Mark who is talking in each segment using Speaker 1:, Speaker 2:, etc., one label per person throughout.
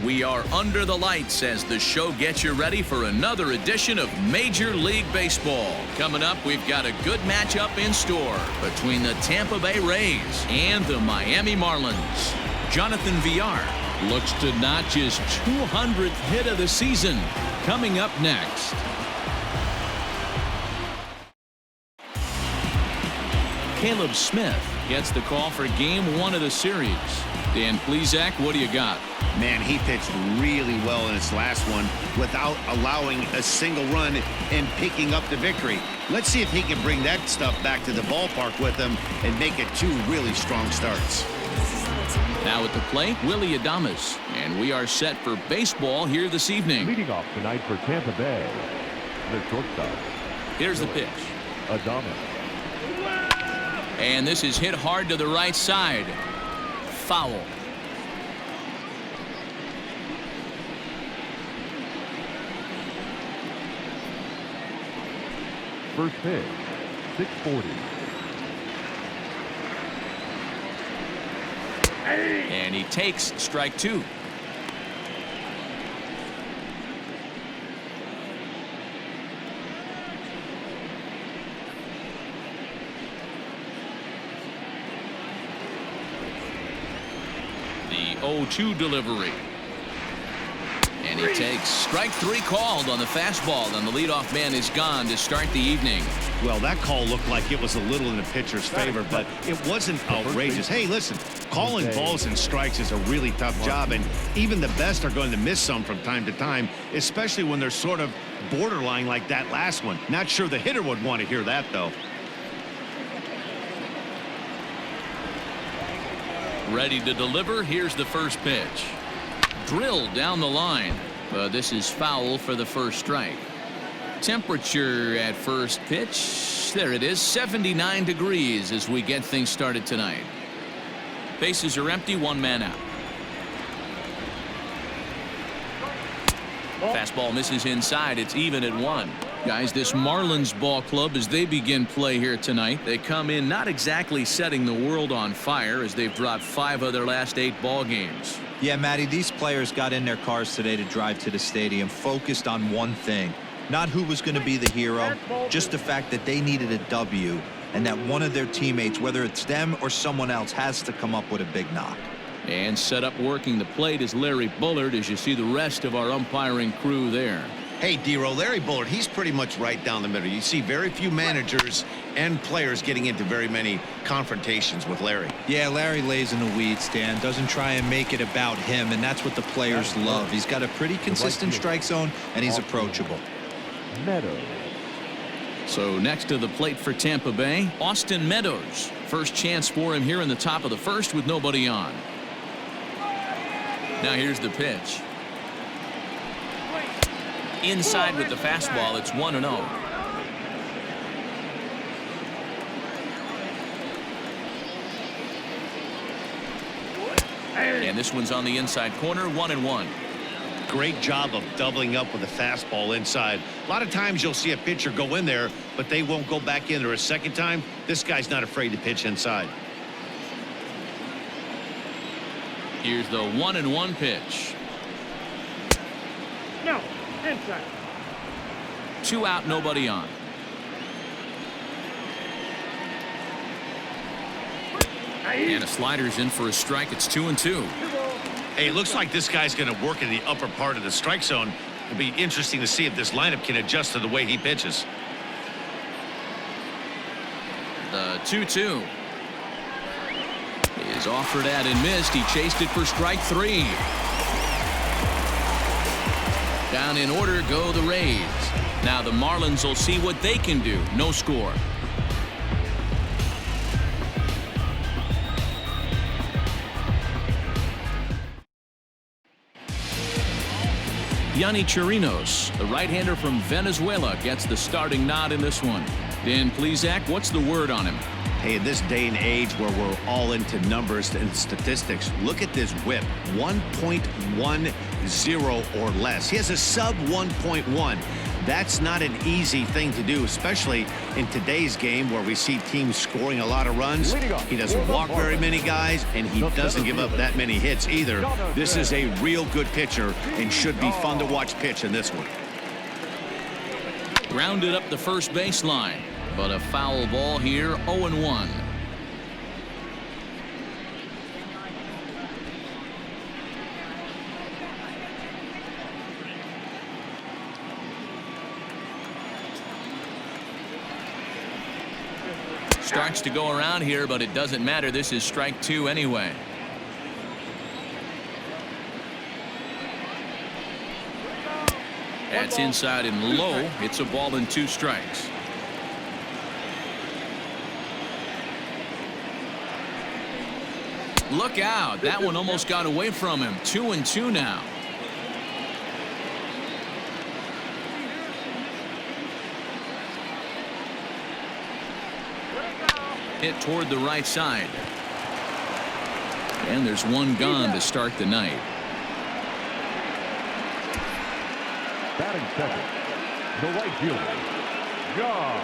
Speaker 1: We are under the lights as the show gets you ready for another edition of Major League Baseball. Coming up, we've got a good matchup in store between the Tampa Bay Rays and the Miami Marlins. Jonathan Villar looks to notch his 200th hit of the season. Coming up next. Caleb Smith gets the call for Game 1 of the series. Dan Plesac, what do you got?
Speaker 2: Man, he pitched really well in his last one without allowing a single run and picking up the victory. Let's see if he can bring that stuff back to the ballpark with him and make it 2 really strong starts.
Speaker 1: Now at the plate, Willie Adames, and we are set for baseball here this evening.
Speaker 3: Leading off tonight for Tampa Bay, the shortstop.
Speaker 1: Here's the pitch.
Speaker 3: Adames.
Speaker 1: And this is hit hard to the right side. Foul.
Speaker 3: First pitch, 640.
Speaker 1: And he takes strike 2. The 0-2 delivery. And he takes strike 3 called on the fastball, and the leadoff man is gone to start the evening.
Speaker 2: Well, that call looked like it was a little in the pitcher's favor, but it wasn't outrageous. Hey, listen, calling balls and strikes is a really tough job, and even the best are going to miss some from time to time, especially when they're sort of borderline like that last one. Not sure the hitter would want to hear that, though.
Speaker 1: Ready to deliver. Here's the first pitch. Drilled down the line, but this is foul for the first strike. Temperature at first pitch, there it is, 79 degrees as we get things started tonight. Bases are empty, 1 man out. Fastball misses inside. It's even at 1. Guys, this Marlins ball club, as they begin play here tonight, they come in not exactly setting the world on fire as they've dropped 5 of their last 8 ball games.
Speaker 4: Yeah, Matty, these players got in their cars today to drive to the stadium focused on one thing. Not who was going to be the hero, just the fact that they needed a W and that one of their teammates, whether it's them or someone else, has to come up with a big knock.
Speaker 1: And set up working the plate is Larry Bullard as you see the rest of our umpiring crew there.
Speaker 2: Hey, D-Roll, Larry Bullard, he's pretty much right down the middle. You see very few managers and players getting into very many confrontations with Larry.
Speaker 4: Yeah, Larry lays in the weeds, Dan. Doesn't try and make it about him, and that's what the players love. He's got a pretty consistent strike zone, and he's approachable.
Speaker 3: Meadows.
Speaker 1: So next to the plate for Tampa Bay, Austin Meadows. First chance for him here in the top of the first with nobody on. Now here's the pitch. Inside with the fastball, it's 1-0. And this one's on the inside corner, 1-1.
Speaker 2: Great job of doubling up with a fastball inside. A lot of times you'll see a pitcher go in there, but they won't go back in there a second time. This guy's not afraid to pitch inside.
Speaker 1: Here's the 1-1 pitch.
Speaker 5: No, inside.
Speaker 1: 2 out, nobody on. And a slider's in for a strike. It's 2-2.
Speaker 2: Hey, it looks like this guy's going to work in the upper part of the strike zone. It'll be interesting to see if this lineup can adjust to the way he pitches.
Speaker 1: The 2-2 is offered at and missed. He chased it for strike 3. Down in order go the Rays. Now the Marlins will see what they can do. No score. Yonny Chirinos, the right-hander from Venezuela, gets the starting nod in this one. Dan Plesac, what's the word on him?
Speaker 2: Hey, in this day and age where we're all into numbers and statistics, look at this whip, 1.10 or less. He has a sub 1.1. That's not an easy thing to do, especially in today's game where we see teams scoring a lot of runs. He doesn't walk very many guys, and he doesn't give up that many hits either. This is a real good pitcher and should be fun to watch pitch in this one.
Speaker 1: Grounded up the first baseline, but a foul ball here, 0-1. Starts to go around here, but it doesn't matter. This is strike 2 anyway. That's inside and low. It's a ball and 2 strikes. Look out. That one almost got away from him. 2-2 now. Hit toward the right side. And there's one gone to start the night.
Speaker 3: Batting second, the right fielder, John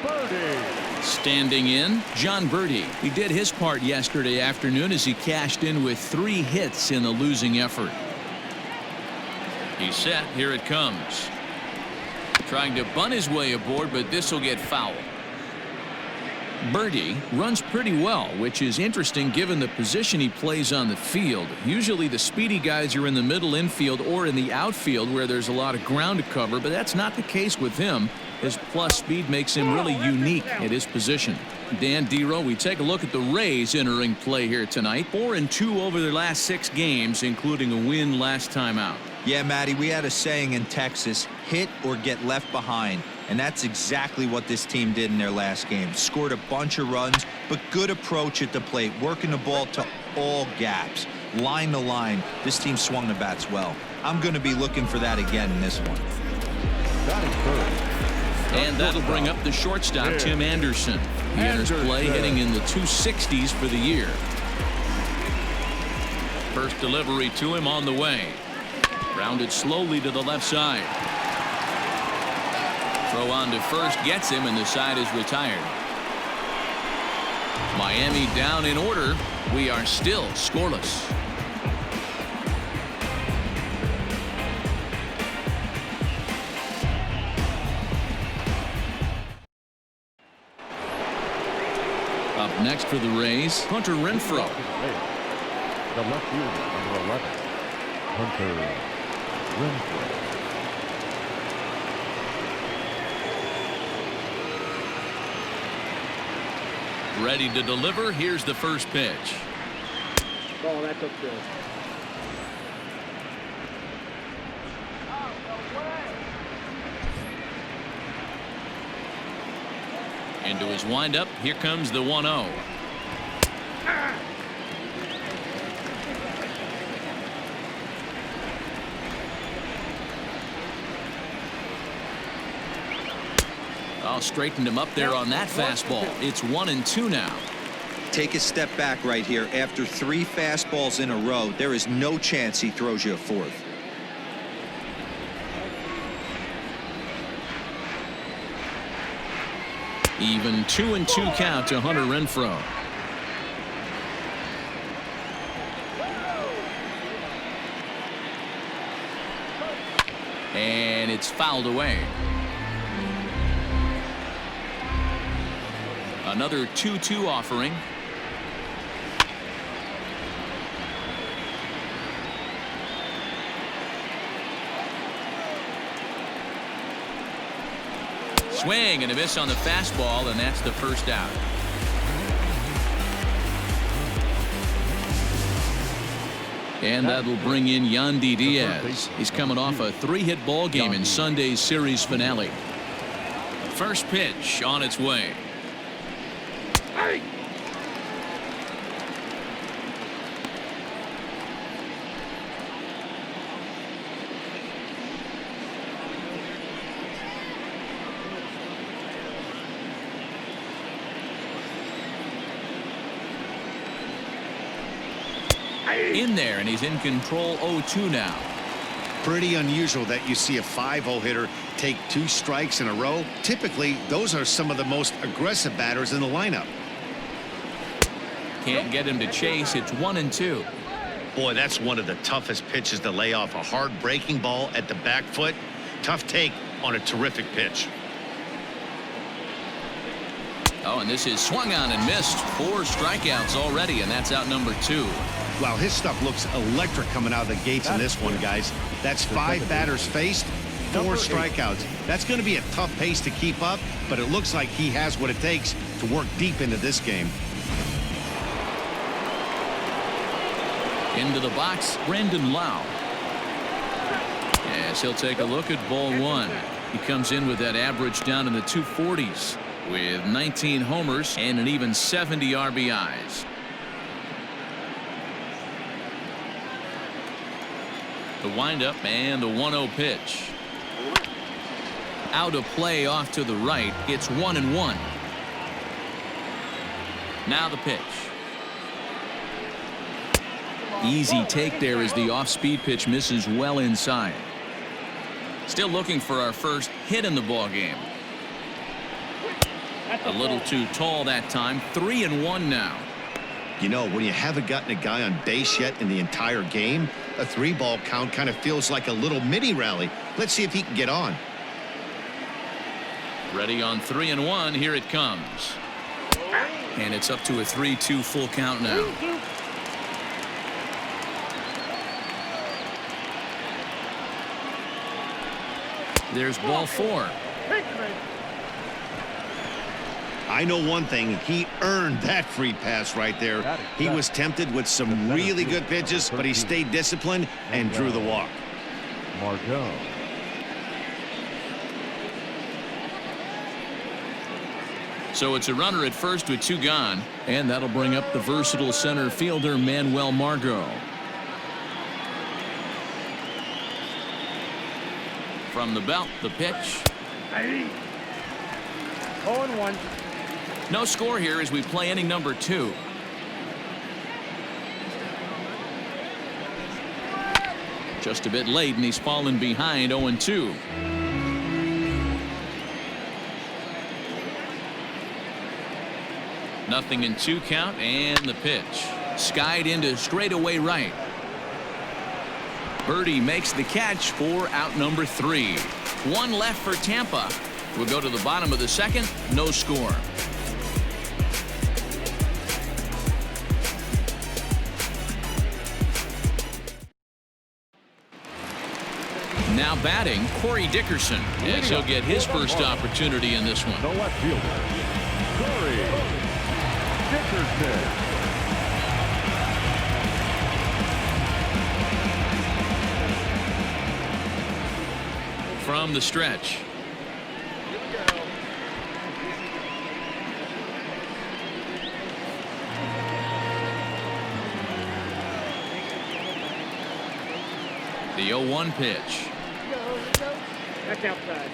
Speaker 3: Birdie.
Speaker 1: Standing in, John Birdie. He did his part yesterday afternoon as he cashed in with 3 hits in the losing effort. He's set. Here it comes. Trying to bunt his way aboard, but this will get foul. Birdie runs pretty well, which is interesting given the position he plays on the field. Usually the speedy guys are in the middle infield or in the outfield where there's a lot of ground to cover, but that's not the case with him. His plus speed makes him really unique at his position. Dan Dero, we take a look at the Rays entering play here tonight. 4-2 over their last 6 games, including a win last time out.
Speaker 4: Yeah, Matty, we had a saying in Texas, hit or get left behind. And that's exactly what this team did in their last game. Scored a bunch of runs, but good approach at the plate, working the ball to all gaps. Line to line, this team swung the bats well. I'm going to be looking for that again in this one.
Speaker 1: And that'll bring up the shortstop, Tim Anderson. He enters play hitting in the 260s for the year. First delivery to him on the way. Grounded slowly to the left side. Throw on to first gets him, and the side is retired. Miami down in order. We are still scoreless. Up next for the Rays, Hunter Renfroe.
Speaker 3: The left fielder, number 11, Hunter Renfroe.
Speaker 1: Ready to deliver. Here's the first pitch.
Speaker 5: Oh, that took good.
Speaker 1: Into his windup. Here comes the 1-0. Oh, straightened him up there on that fastball. It's 1-2 now.
Speaker 4: Take a step back right here. After 3 fastballs in a row, there is no chance he throws you a 4th.
Speaker 1: Even 2-2 count to Hunter Renfroe. And it's fouled away. Another 2-2 offering. Swing and a miss on the fastball, and that's the first out. And that'll bring in Yandy Diaz. He's coming off a 3-hit ball game in Sunday's series finale. First pitch on its way. In there, and he's in control. 0-2 now.
Speaker 2: pretty unusual that you see a 5-0 hitter take 2 strikes in a row. Typically, those are some of the most aggressive batters in the lineup.
Speaker 1: Can't get him to chase. It's 1-2.
Speaker 2: Boy, that's one of the toughest pitches to lay off. A hard breaking ball at the back foot. Tough take on a terrific pitch.
Speaker 1: Oh, and this is swung on and missed. 4 strikeouts already, and that's out number 2.
Speaker 2: Wow, his stuff looks electric coming out of the gates in this one, guys. That's 5 batters faced, 4 strikeouts. That's going to be a tough pace to keep up, but it looks like he has what it takes to work deep into this game.
Speaker 1: Into the box, Brandon Lau. Yes, he'll take a look at ball 1. He comes in with that average down in the 240s with 19 homers and an even 70 RBIs. The windup and the 1-0 pitch. Out of play off to the right. It's 1-1. Now the pitch. Easy take there as the off-speed pitch misses well inside. Still looking for our first hit in the ball game. A little too tall that time. 3-1 now.
Speaker 2: You know, when you haven't gotten a guy on base yet in the entire game, a 3-ball count kind of feels like a little mini rally. Let's see if he can get on.
Speaker 1: Ready on 3-1. Here it comes. And it's up to a 3-2 full count now. There's ball 4.
Speaker 2: I know one thing. He earned that free pass right there. He was tempted with some really good pitches, but he stayed disciplined and drew the walk.
Speaker 3: Margot.
Speaker 1: So it's a runner at first with 2 gone, and that'll bring up the versatile center fielder Manuel Margot. From the belt, the pitch.
Speaker 5: 0-1.
Speaker 1: No score here as we play inning number 2. Just a bit late, and he's fallen behind 0-2. Nothing in 2 count, and the pitch. Skied into straightaway right. Birdie makes the catch for out number 3. 1 left for Tampa. We'll go to the bottom of the 2nd. No score. Now batting, Corey Dickerson, as he'll get his first opportunity in this one.
Speaker 3: The left fielder, Corey Dickerson.
Speaker 1: From the stretch. The 0-1 pitch.
Speaker 5: That's outside.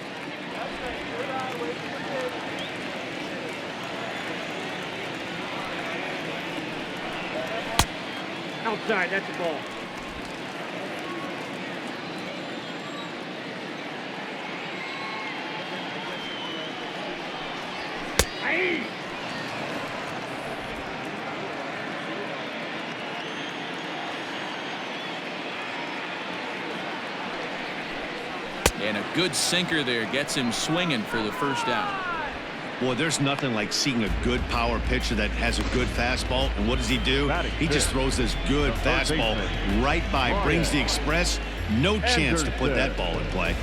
Speaker 5: Outside, that's a ball. Hey!
Speaker 1: And a good sinker there gets him swinging for the first out.
Speaker 2: Boy, there's nothing like seeing a good power pitcher that has a good fastball. And what does he do? He just throws this good fastball right by, brings the express. No chance to put that ball in play.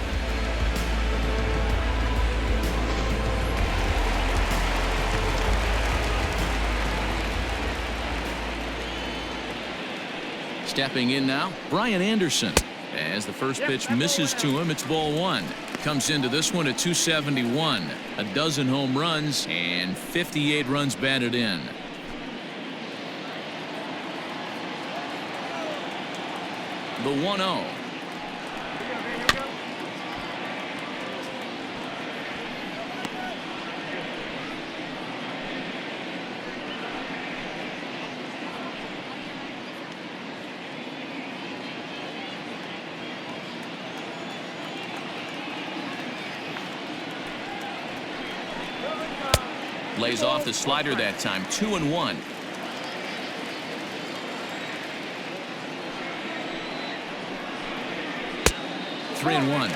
Speaker 1: Stepping in now, Brian Anderson. As the first pitch misses to him, it's ball 1. Comes into this one at 271. A dozen home runs and 58 runs batted in. The 1-0. Lays off the slider that time. 2-1. Three and one.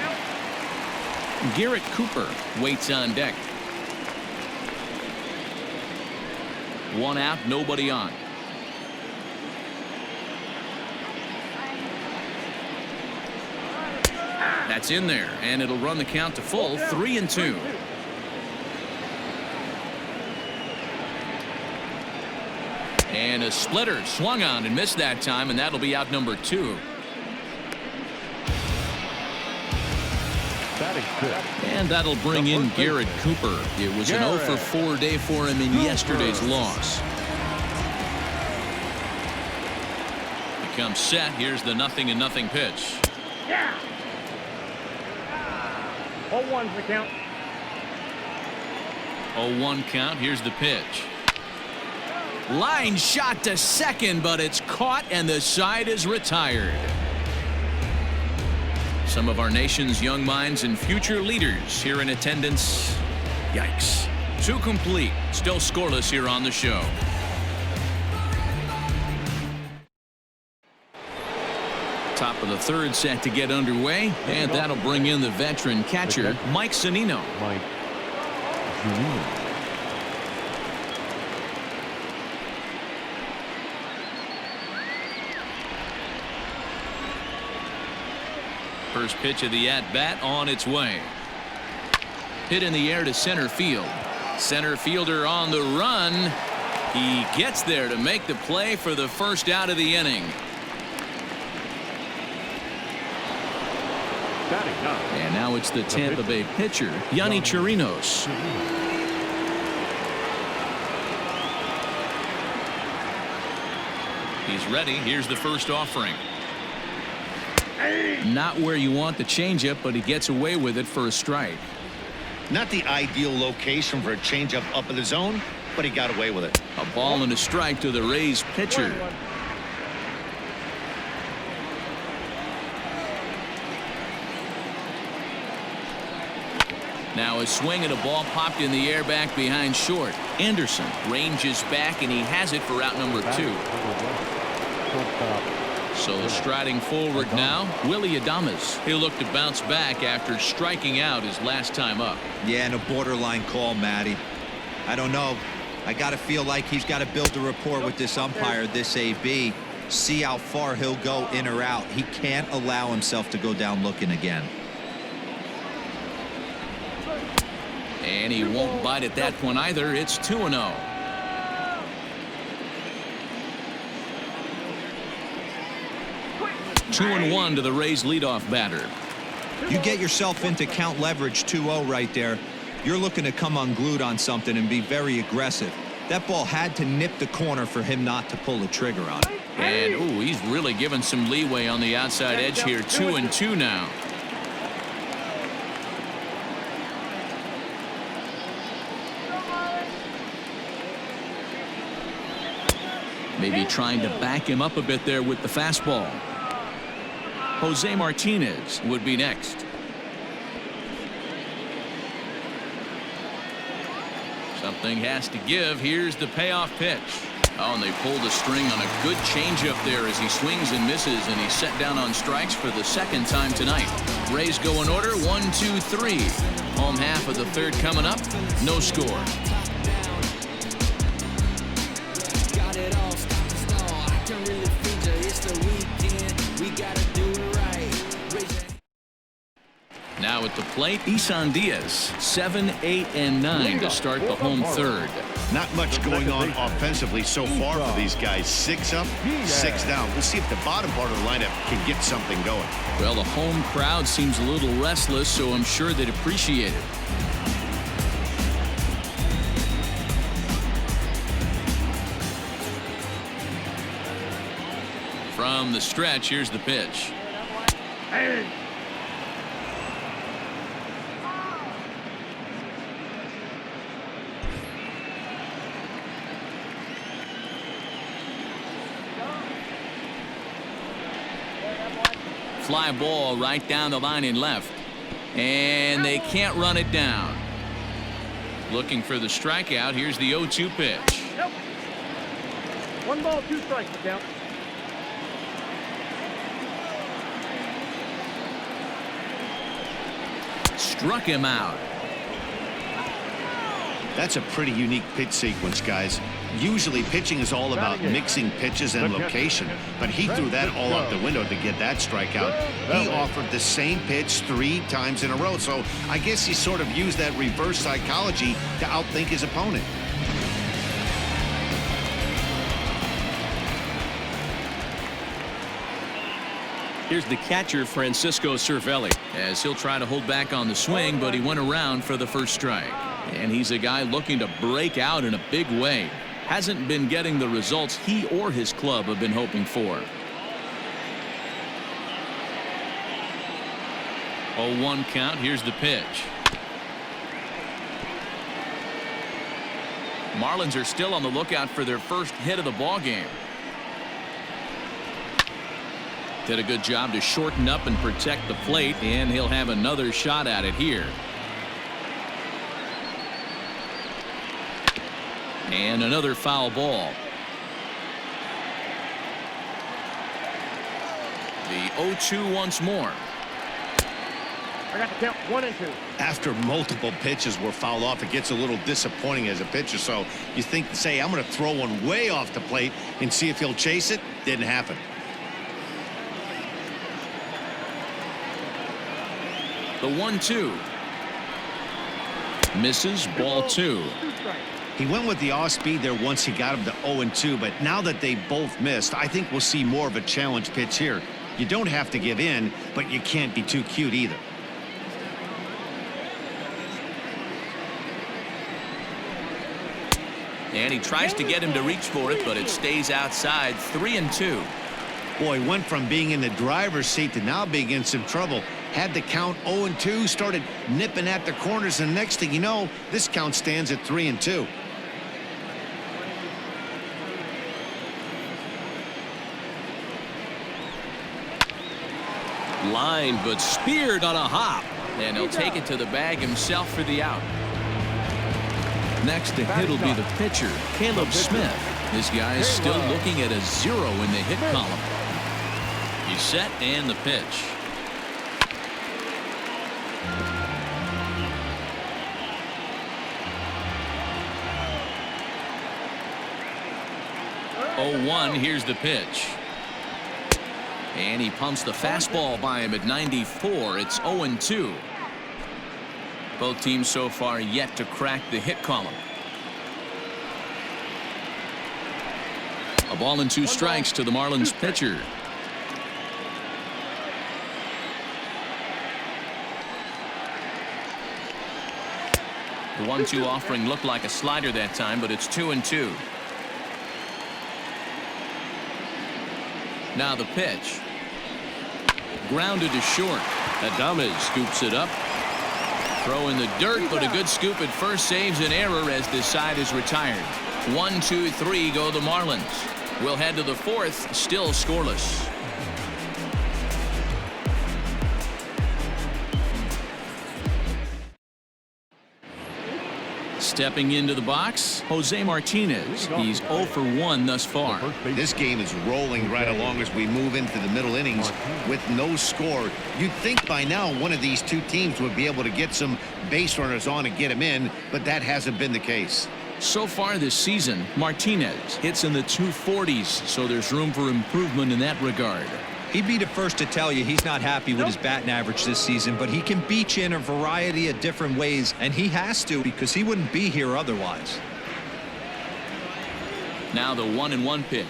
Speaker 1: Garrett Cooper waits on deck. One out, nobody on. That's in there, and it'll run the count to full. 3-2. And a splitter swung on and missed that time, and that'll be out number 2. And that'll bring in Garrett Cooper. It was an 0 for 4 day for him in yesterday's loss. He comes set. Here's the 0-0 pitch.
Speaker 5: Yeah. 0-1's the count.
Speaker 1: 0-1 count. Here's the pitch. Line shot to second, but it's caught and the side is retired. Some of our nation's young minds and future leaders here in attendance. Yikes. 2 complete. Still scoreless here on the show. Top of the 3rd set to get underway, and that'll bring in the veteran catcher, Mike Zunino. First pitch of the at-bat on its way. Hit in the air to center field. Center fielder on the run. He gets there to make the play for the first out of the inning. And now it's the Tampa Bay pitcher, Yonny Chirinos. He's ready. Here's the first offering. Not where you want the changeup, but he gets away with it for a strike.
Speaker 2: Not the ideal location for a changeup up in the zone, but he got away with it.
Speaker 1: A ball and a strike to the Rays pitcher. Now a swing and a ball popped in the air back behind short. Anderson ranges back and he has it for out number 2. So striding forward now, Willie Adames. He'll look to bounce back after striking out his last time up.
Speaker 4: Yeah, and a borderline call, Matty. I don't know. I got to feel like he's got to build a rapport with this umpire, this AB. See how far he'll go in or out. He can't allow himself to go down looking again.
Speaker 1: And he won't bite at that one either. It's 2-0. Two and 1 to the Rays leadoff batter.
Speaker 4: You get yourself into count leverage 2-0 right there. You're looking to come unglued on something and be very aggressive. That ball had to nip the corner for him not to pull the trigger on it.
Speaker 1: And ooh, he's really given some leeway on the outside edge here. 2-2 now. Maybe trying to back him up a bit there with the fastball. Jose Martinez would be next. Something has to give. Here's the payoff pitch. Oh, and they pulled the string on a good changeup there as he swings and misses, and he's set down on strikes for the 2nd time tonight. Rays go in order. 1, 2, 3. Home half of the 3rd coming up. No score. Now at the plate, Isan Diaz, 7, 8, and 9 to start the home 3rd.
Speaker 2: Not much going on offensively so far for these guys. 6 up, 6 down. We'll see if the bottom part of the lineup can get something going.
Speaker 1: Well, the home crowd seems a little restless, so I'm sure they'd appreciate it. From the stretch, here's the pitch. Fly ball right down the line in left. And they can't run it down. Looking for the strikeout. Here's the 0-2 pitch.
Speaker 5: Nope. 1 ball, 2 strikes the count.
Speaker 1: Struck him out.
Speaker 2: That's a pretty unique pitch sequence, guys. Usually pitching is all about mixing pitches and location, but he threw that all out the window to get that strikeout. He offered the same pitch 3 times in a row, so I guess he sort of used that reverse psychology to outthink his opponent.
Speaker 1: Here's the catcher, Francisco Cervelli, as he'll try to hold back on the swing, but he went around for the first strike. And he's a guy looking to break out in a big way. Hasn't been getting the results he or his club have been hoping for. 0-1 count. Here's the pitch. Marlins are still on the lookout for their first hit of the ball game. Did a good job to shorten up and protect the plate, and he'll have another shot at it here. And another foul ball. The 0-2 once more.
Speaker 5: I got the count 1 and 2.
Speaker 2: After multiple pitches were fouled off, it gets a little disappointing as a pitcher. So you think, say, I'm going to throw one way off the plate and see if he'll chase it. Didn't happen.
Speaker 1: The 1-2. Misses, ball 2.
Speaker 2: He went with the off speed there once he got him to 0-2, but now that they both missed, I think we'll see more of a challenge pitch here. You don't have to give in, but you can't be too cute either.
Speaker 1: And he tries to get him to reach for it, but it stays outside. 3-2.
Speaker 2: Boy, went from being in the driver's seat to now being in some trouble. Had the count 0-2, started nipping at the corners, and next thing you know, this count stands at 3-2.
Speaker 1: Line, but speared on a hop. And he'll take it to the bag himself for the out. Next to hit will be the pitcher, Caleb Smith. This guy is still looking at a 0 in the hit column. He's set, and the pitch. Oh, 1. Here's the pitch. And he pumps the fastball by him at 94. It's 0-2. Both teams so far yet to crack the hit column. A ball and 2 strikes to the Marlins pitcher. The 1-2 offering looked like a slider that time, but it's 2-2. Now the pitch. Grounded to short. Adames scoops it up. Throw in the dirt, but a good scoop at first saves an error as this side is retired. 1, 2, 3 go the Marlins. We'll head to the 4th, still scoreless. Stepping into the box, Jose Martinez. He's 0 for 1 thus far.
Speaker 2: This game is rolling right along as we move into the middle innings with no score. You'd think by now one of these two teams would be able to get some base runners on and get them in, but that hasn't been the case.
Speaker 1: So far this season, Martinez hits in the 240s, so there's room for improvement in that regard.
Speaker 4: He'd be the first to tell you he's not happy with his batting average this season, but he can beat you in a variety of different ways, and he has to because he wouldn't be here otherwise.
Speaker 1: Now the 1-1 pitch.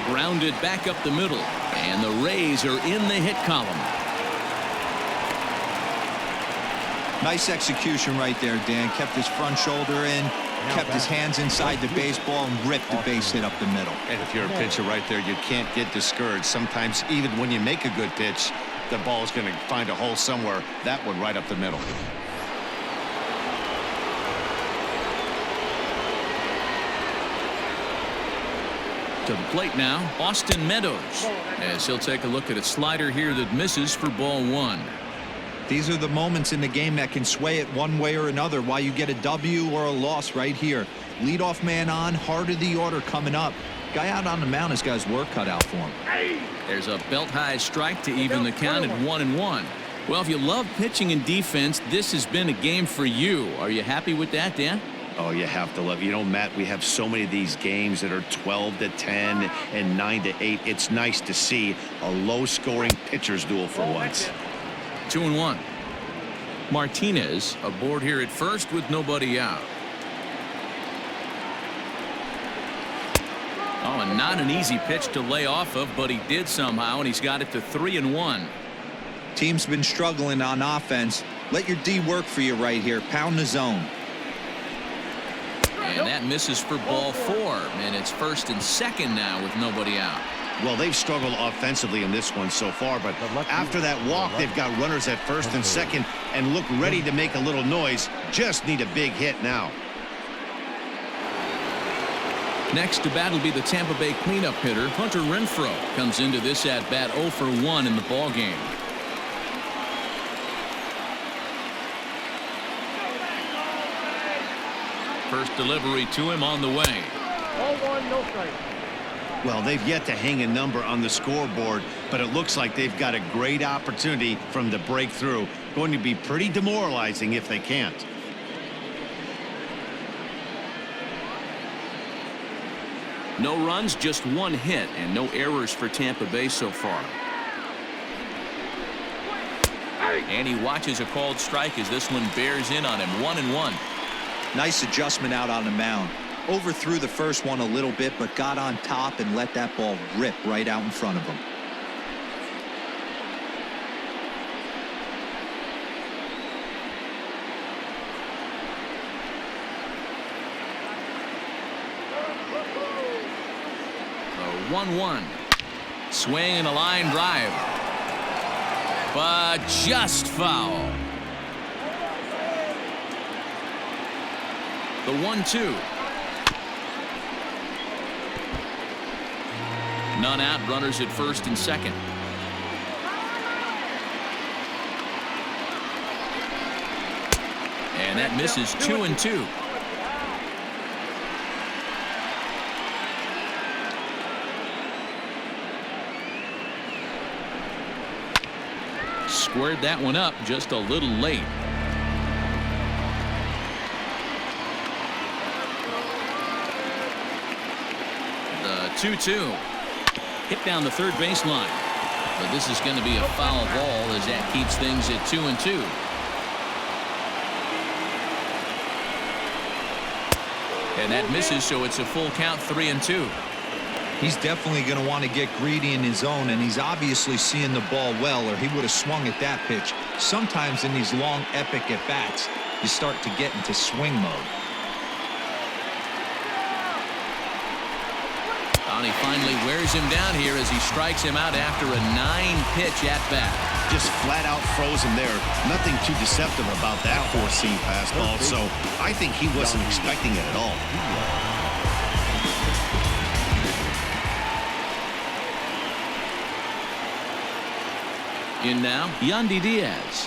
Speaker 1: Grounded back up the middle, and the Rays are in the hit column.
Speaker 4: Nice execution right there, Dan. Kept his front shoulder in, kept his hands inside the baseball, and ripped the base hit up the middle.
Speaker 2: And if you're a pitcher right there, you can't get discouraged. Sometimes even when you make a good pitch, the ball is going to find a hole somewhere. That one right up the middle.
Speaker 1: To the plate now, Austin Meadows, as he'll take a look at a slider here that misses for ball 1.
Speaker 4: These are the moments in the game that can sway it one way or another, why you get a W or a loss right here. Leadoff man on, heart of the order coming up. Guy out on the mound has got his work cut out for him.
Speaker 1: There's a belt-high strike to even the count at 1-1. Well, if you love pitching and defense, this has been a game for you. Are you happy with that, Dan?
Speaker 2: Oh, you have to love. You know, Matt, we have so many of these games that are 12-10 and 9-8. It's nice to see a low-scoring pitcher's duel for once.
Speaker 1: 2-1. Martinez aboard here at first with nobody out. Oh, and not an easy pitch to lay off of, but he did somehow, and he's got it to 3-1.
Speaker 4: Team's been struggling on offense. Let your D work for you right here. Pound the zone.
Speaker 1: And that misses for ball 4, and it's 1st and 2nd now with nobody out.
Speaker 2: Well, they've struggled offensively in this one so far, but after that walk, they've got runners at 1st and 2nd and look ready to make a little noise. Just need a big hit now.
Speaker 1: Next to bat will be the Tampa Bay cleanup hitter, Hunter Renfroe. Comes into this at-bat 0 for 1 in the ballgame. First delivery to him on the way.
Speaker 5: Ball 1, no strike.
Speaker 2: Well, they've yet to hang a number on the scoreboard, but it looks like they've got a great opportunity from the breakthrough. Going to be pretty demoralizing if they can't.
Speaker 1: No runs, just 1 hit, and no errors for Tampa Bay so far. And he watches a called strike as this one bears in on him. 1-1.
Speaker 4: Nice adjustment out on the mound. Overthrew the first one a little bit, but got on top and let that ball rip right out in front of him.
Speaker 1: The 1-1. Swing and a line drive. But just foul. The 1-2. None out, runners at 1st and 2nd. And that misses 2-2. Squared that one up just a little late. The 2-2. Hit down the third baseline. But this is going to be a foul ball as that keeps things at 2-2. And that misses, so it's a full count, 3-2.
Speaker 4: He's definitely going to want to get greedy in his zone, and he's obviously seeing the ball well, or he would have swung at that pitch. Sometimes in these long, epic at-bats, you start to get into swing mode.
Speaker 1: And he finally wears him down here as he strikes him out after a 9-pitch at-bat.
Speaker 2: Just flat out froze him there. Nothing too deceptive about that four-seam fastball, so I think he wasn't expecting it at all.
Speaker 1: In now, Yandy Diaz.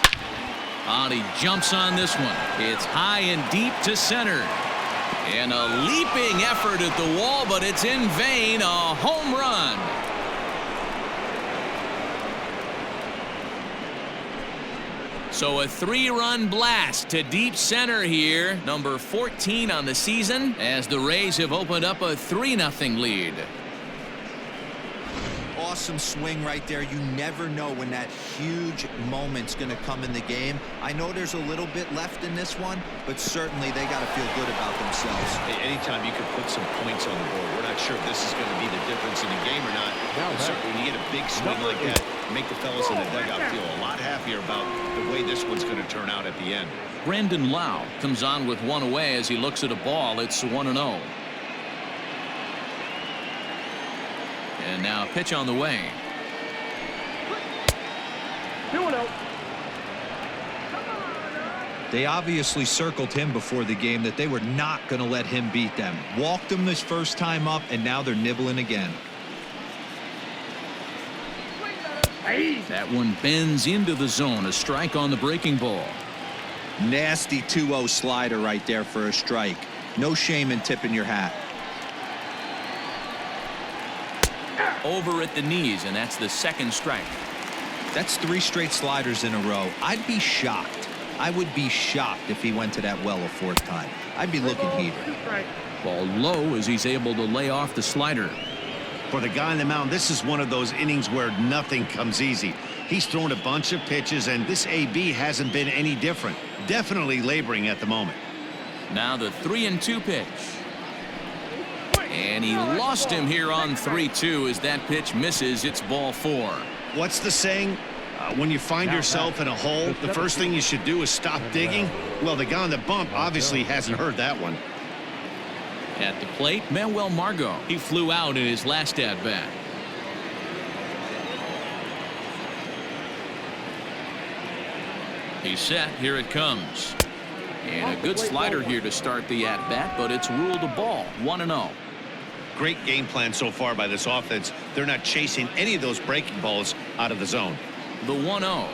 Speaker 1: And he jumps on this one. It's high and deep to center. And a leaping effort at the wall, but it's in vain. A home run. So a 3-run blast to deep center here. Number 14 on the season as the Rays have opened up a 3-0 lead.
Speaker 4: Awesome swing right there. You never know when that huge moment's going to come in the game. I know there's a little bit left in this one, but certainly they got to feel good about themselves.
Speaker 2: Anytime you can put some points on the board, we're not sure if this is going to be the difference in the game or not. Certainly when you get a big swing like that, make the fellas in the dugout feel a lot happier about the way this one's going to turn out at the end.
Speaker 1: Brandon Lau comes on with one away as he looks at a ball. It's 1-0. And now a pitch on the way.
Speaker 5: 2-0.
Speaker 4: They obviously circled him before the game that they were not going to let him beat them. Walked him this first time up, and now they're nibbling again.
Speaker 1: That one bends into the zone. A strike on the breaking ball.
Speaker 4: Nasty 2-0 slider right there for a strike. No shame in tipping your hat.
Speaker 1: Over at the knees, and that's the second strike.
Speaker 4: That's 3 straight sliders in a row. I'd be shocked. I would be shocked if he went to that well a 4th time. I'd be looking heated.
Speaker 1: Ball low as he's able to lay off the slider.
Speaker 2: For the guy on the mound, this is one of those innings where nothing comes easy. He's thrown a bunch of pitches, and this AB hasn't been any different. Definitely laboring at the moment.
Speaker 1: Now the 3-2 pitch. And he lost him here on 3-2 as that pitch misses. It's ball 4.
Speaker 2: What's the saying? When you find yourself in a hole, the first thing you should do is stop digging. Well, the guy on the bump obviously hasn't heard that one.
Speaker 1: At the plate, Manuel Margot. He flew out in his last at-bat. He's set. Here it comes. And a good slider here to start the at-bat, but it's ruled a ball. 1-0.
Speaker 2: Great game plan so far by this offense. They're not chasing any of those breaking balls out of the zone.
Speaker 1: The 1-0.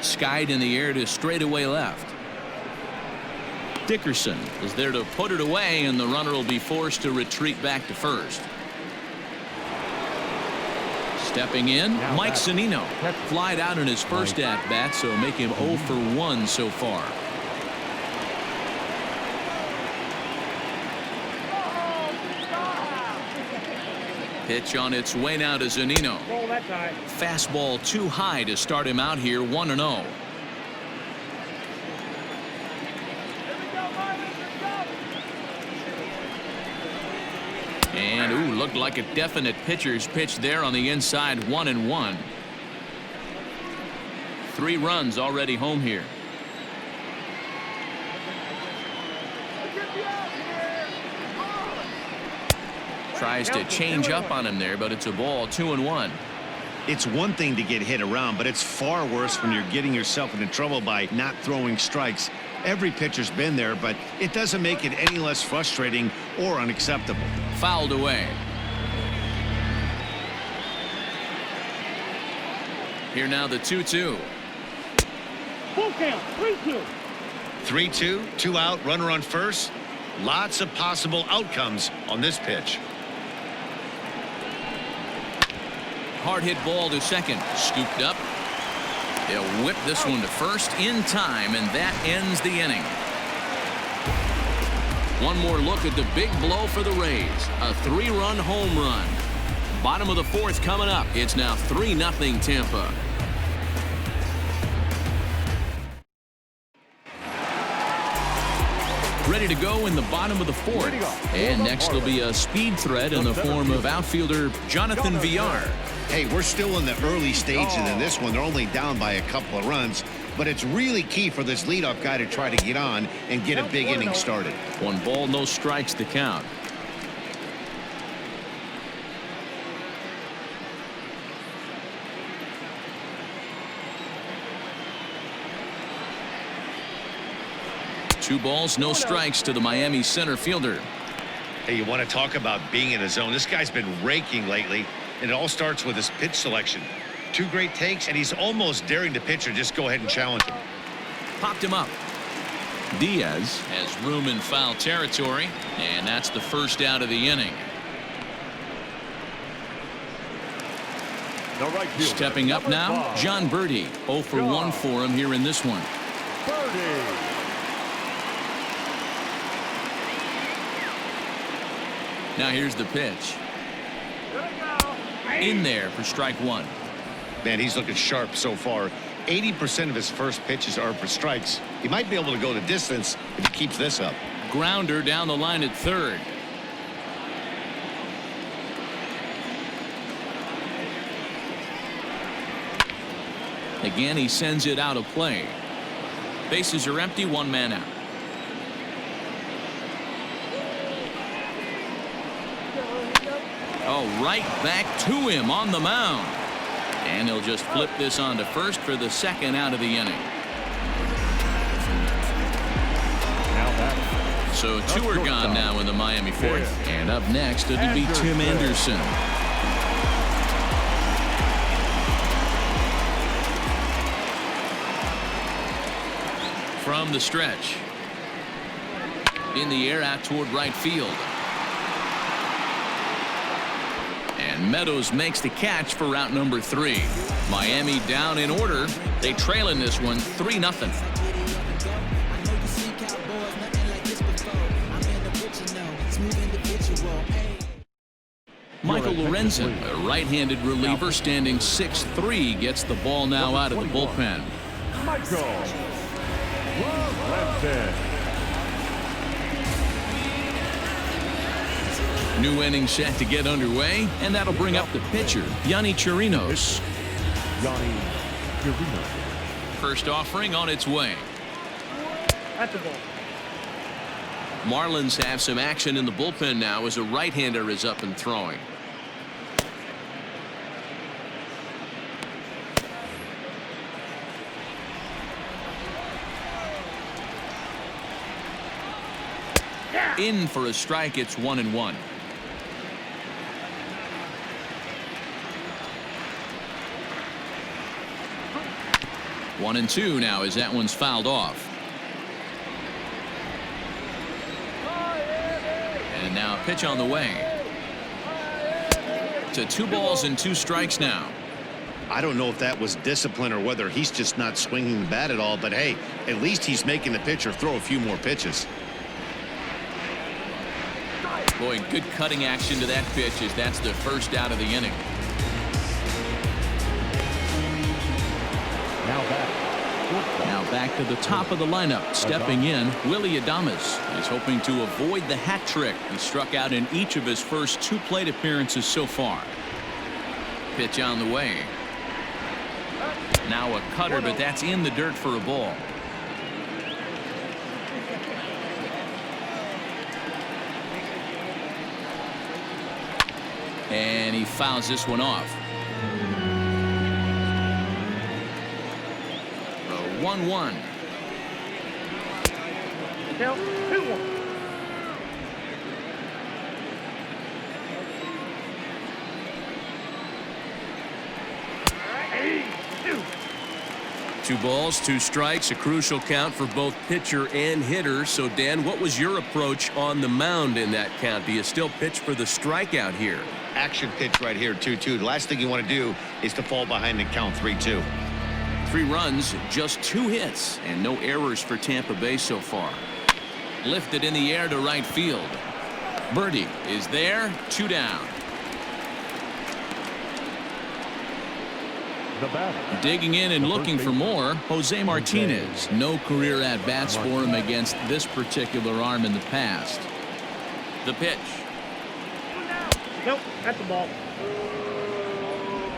Speaker 1: Skied in the air to straightaway left. Dickerson is there to put it away, and the runner will be forced to retreat back to first. Stepping in, Mike Zunino. Flied out in his first at-bat, so make him 0 for 1 so far. Pitch on its way now to Zunino. Fastball too high to start him out here. 1-0. And ooh, looked like a definite pitcher's pitch there on the inside. 1-1. 3 runs already home here. Tries to change up on him there, but it's a ball. 2-1.
Speaker 2: It's one thing to get hit around, but it's far worse when you're getting yourself into trouble by not throwing strikes. Every pitcher's been there, but it doesn't make it any less frustrating or unacceptable.
Speaker 1: Fouled away. Here now the 2-2.
Speaker 5: Full count. 3-2.
Speaker 2: 3-2, 2 out, runner on first. Lots of possible outcomes on this pitch.
Speaker 1: Hard hit ball to second. Scooped up. They'll whip this one to first in time, and that ends the inning. One more look at the big blow for the Rays. A 3-run home run. Bottom of the 4th coming up. It's now 3-0 Tampa. Ready to go in the bottom of the 4th. And next will be a speed threat in the form of outfielder Jonathan Villar.
Speaker 2: Hey, we're still in the early stages in this one. They're only down by a couple of runs, but it's really key for this leadoff guy to try to get on and get a big inning started.
Speaker 1: 1 ball, no strikes to count. Two balls, no strikes to the Miami center fielder.
Speaker 2: Hey, you want to talk about being in a zone? This guy's been raking lately, and it all starts with his pitch selection. 2 great takes, and he's almost daring the pitcher just go ahead and challenge him.
Speaker 1: Popped him up. Diaz has room in foul territory, and that's the first out of the inning. Stepping up now, John Birdie. 0 for 1 for him here in this one. Now here's the pitch. In there for strike 1.
Speaker 2: Man, he's looking sharp so far. 80% of his first pitches are for strikes. He might be able to go the distance if he keeps this up.
Speaker 1: Grounder down the line at third. Again, he sends it out of play. Bases are empty, 1 man out. Oh, right back to him on the mound. And he'll just flip this on to first for the 2nd out of the inning. So 2 are gone now in the Miami 4th. And up next, it'll be Tim Anderson. from the stretch. In the air out toward right field. And Meadows makes the catch for route number 3. Miami down in order. They trail in this one 3-0. Michael Lorenzen, a right-handed reliever standing 6'3", gets the ball now out of the bullpen.
Speaker 3: Michael Lorenzen.
Speaker 1: New inning set to get underway, and that'll bring up the pitcher, Yonny Chirinos.
Speaker 3: Yonny Chirinos.
Speaker 1: First offering on its way.
Speaker 5: At the ball.
Speaker 1: Marlins have some action in the bullpen now as a right-hander is up and throwing. In for a strike. It's 1-1. One and two now as that one's fouled off. And now a pitch on the way. To 2 balls and 2 strikes now.
Speaker 2: I don't know if that was discipline or whether he's just not swinging the bat at all, but hey, at least he's making the pitcher throw a few more pitches.
Speaker 1: Boy, good cutting action to that pitch as that's the first out of the inning. Now back to the top of the lineup. Stepping in, Willie Adames. He's hoping to avoid the hat trick. He struck out in each of his first 2 plate appearances so far. Pitch on the way. Now a cutter, but that's in the dirt for a ball. And he fouls this one off. 1-1.
Speaker 5: Count 2-1.
Speaker 6: Two balls, 2 strikes, a crucial count for both pitcher and hitter. So, Dan, what was your approach on the mound in that count? Do you still pitch for the strikeout here?
Speaker 2: Action pitch right here, 2-2. The last thing you want to do is to fall behind and count 3-2.
Speaker 1: 3 runs, just 2 hits, and no errors for Tampa Bay so far. Lifted in the air to right field. Birdie is there, 2 down. Digging in and looking for more, Jose Martinez. No career at-bats for him against this particular arm in the past. The pitch.
Speaker 5: Nope, at the ball.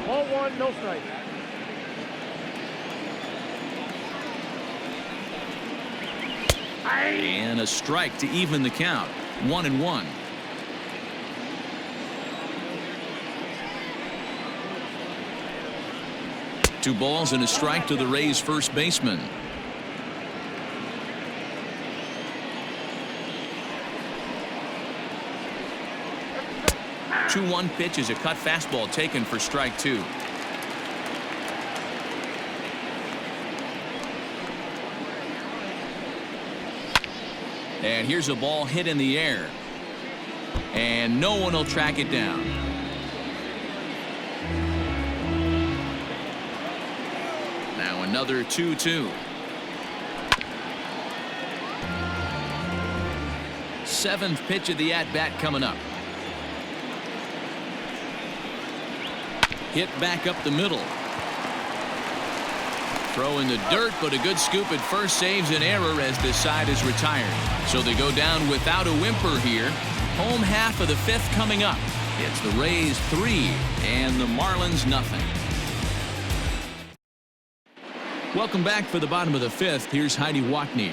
Speaker 5: Ball 1, no strike.
Speaker 1: And a strike to even the count. 1-1. Two balls and a strike to the Rays first baseman. The 2-1 pitch is a cut fastball taken for strike 2. And here's a ball hit in the air. And no one will track it down. Now another 2-2. 7th pitch of the at-bat coming up. Hit back up the middle. Throw in the dirt, but a good scoop at first saves an error as this side is retired. So they go down without a whimper here. Home half of the 5th coming up. It's the Rays 3 and the Marlins nothing. Welcome back for the bottom of the 5th. Here's Heidi Watney.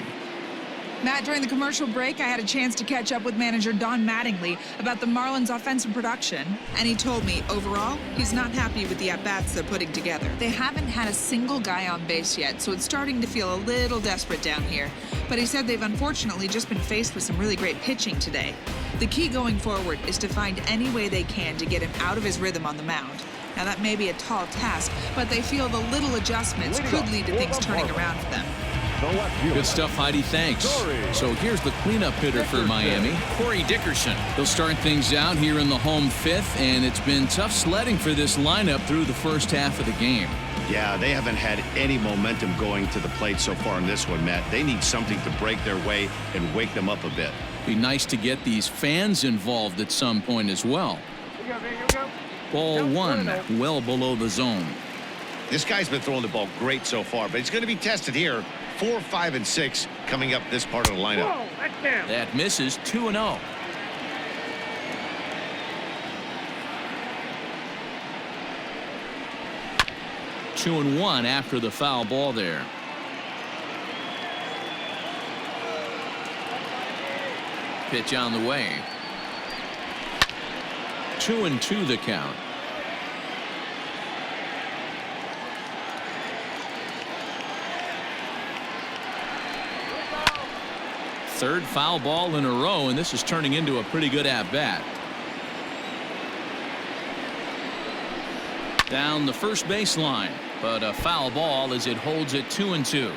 Speaker 7: Matt, during the commercial break, I had a chance to catch up with manager Don Mattingly about the Marlins' offensive production. And he told me, overall, he's not happy with the at-bats they're putting together. They haven't had a single guy on base yet, so it's starting to feel a little desperate down here. But he said they've unfortunately just been faced with some really great pitching today. The key going forward is to find any way they can to get him out of his rhythm on the mound. Now, that may be a tall task, but they feel the little adjustments could lead to things turning around for them.
Speaker 3: the left fielder.
Speaker 1: Good stuff, Heidi. Thanks. So here's the cleanup hitter for Miami, Corey Dickerson. He'll start things out here in the home fifth, and it's been tough sledding for this lineup through the first half of the game.
Speaker 2: Yeah, they haven't had any momentum going to the plate so far in this one, Matt. They need something to break their way and wake them up a bit.
Speaker 1: Be nice to get these fans involved at some point as well.
Speaker 5: Here we go.
Speaker 1: Ball one, well below the zone.
Speaker 2: This guy's been throwing the ball great so far, but he's going to be tested here. 4, 5, and 6 coming up this part of the lineup.
Speaker 5: Whoa, that's down.
Speaker 1: That misses. 2-0. Two and one after the foul ball there. Pitch on the way. 2-2 the count. Third foul ball in a row, and this is turning into a pretty good at-bat. Down the first baseline, but a foul ball as it holds it 2-2.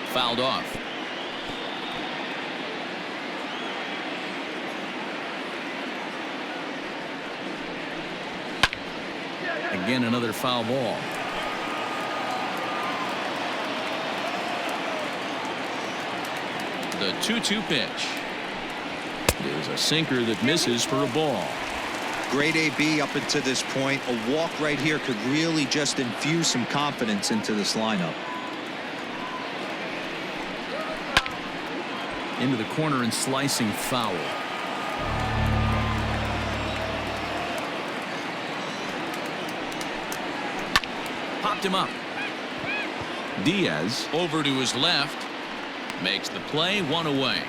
Speaker 1: Fouled off. Again, another foul ball. The 2-2 pitch. It is a sinker that misses for a ball.
Speaker 4: Great AB up until this point. A walk right here could really just infuse some confidence into this lineup.
Speaker 1: Into the corner and slicing foul. Popped him up. Diaz over to his left. Makes the play. One away.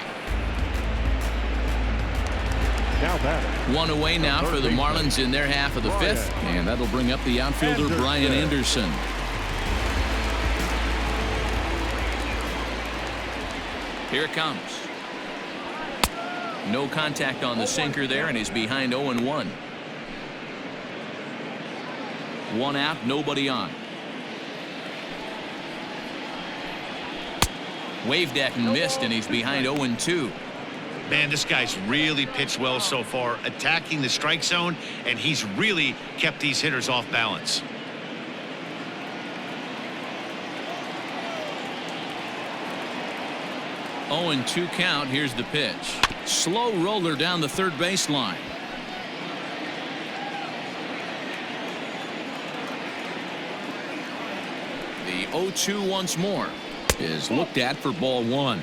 Speaker 3: Now batter.
Speaker 1: One away now for the Marlins in their half of the fifth. And that'll bring up the outfielder Brian Anderson. Here it comes. No contact on the sinker there, and he's behind 0-1. One out, nobody on. Waved at and missed, and he's behind 0-2.
Speaker 2: Man, this guy's really pitched well so far, attacking the strike zone, and he's really kept these hitters off balance.
Speaker 1: Oh, 0-2 count. Here's the pitch. Slow roller down the third baseline. The 0-2 once more is looked at for ball one.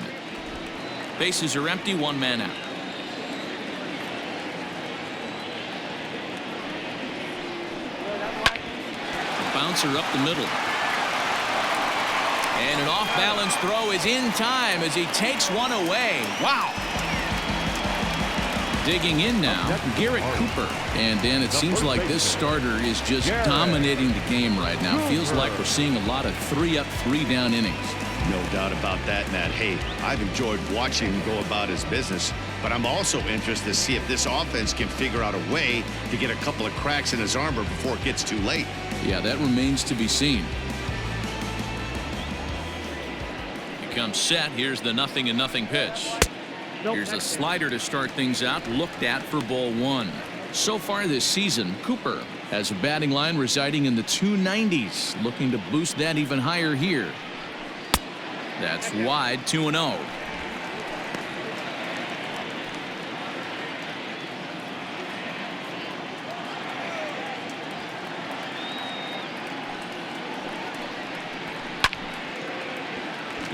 Speaker 1: Bases are empty, one man out. Bouncer up the middle. And an off-balance throw is in time as he takes one away. Wow. Digging in now, Garrett Cooper. And Dan, it seems like this starter is just dominating the game right now. Feels like we're seeing a lot of 3-up, 3-down innings.
Speaker 2: No doubt about that, Matt. Hey, I've enjoyed watching him go about his business, but I'm also interested to see if this offense can figure out a way to get a couple of cracks in his armor before it gets too late.
Speaker 1: Yeah, that remains to be seen. He comes set. Here's the 0-0 pitch. Here's a slider to start things out, looked at for ball one. So far this season, Cooper has a batting line residing in the 290s, looking to boost that even higher here. That's wide, 2-0.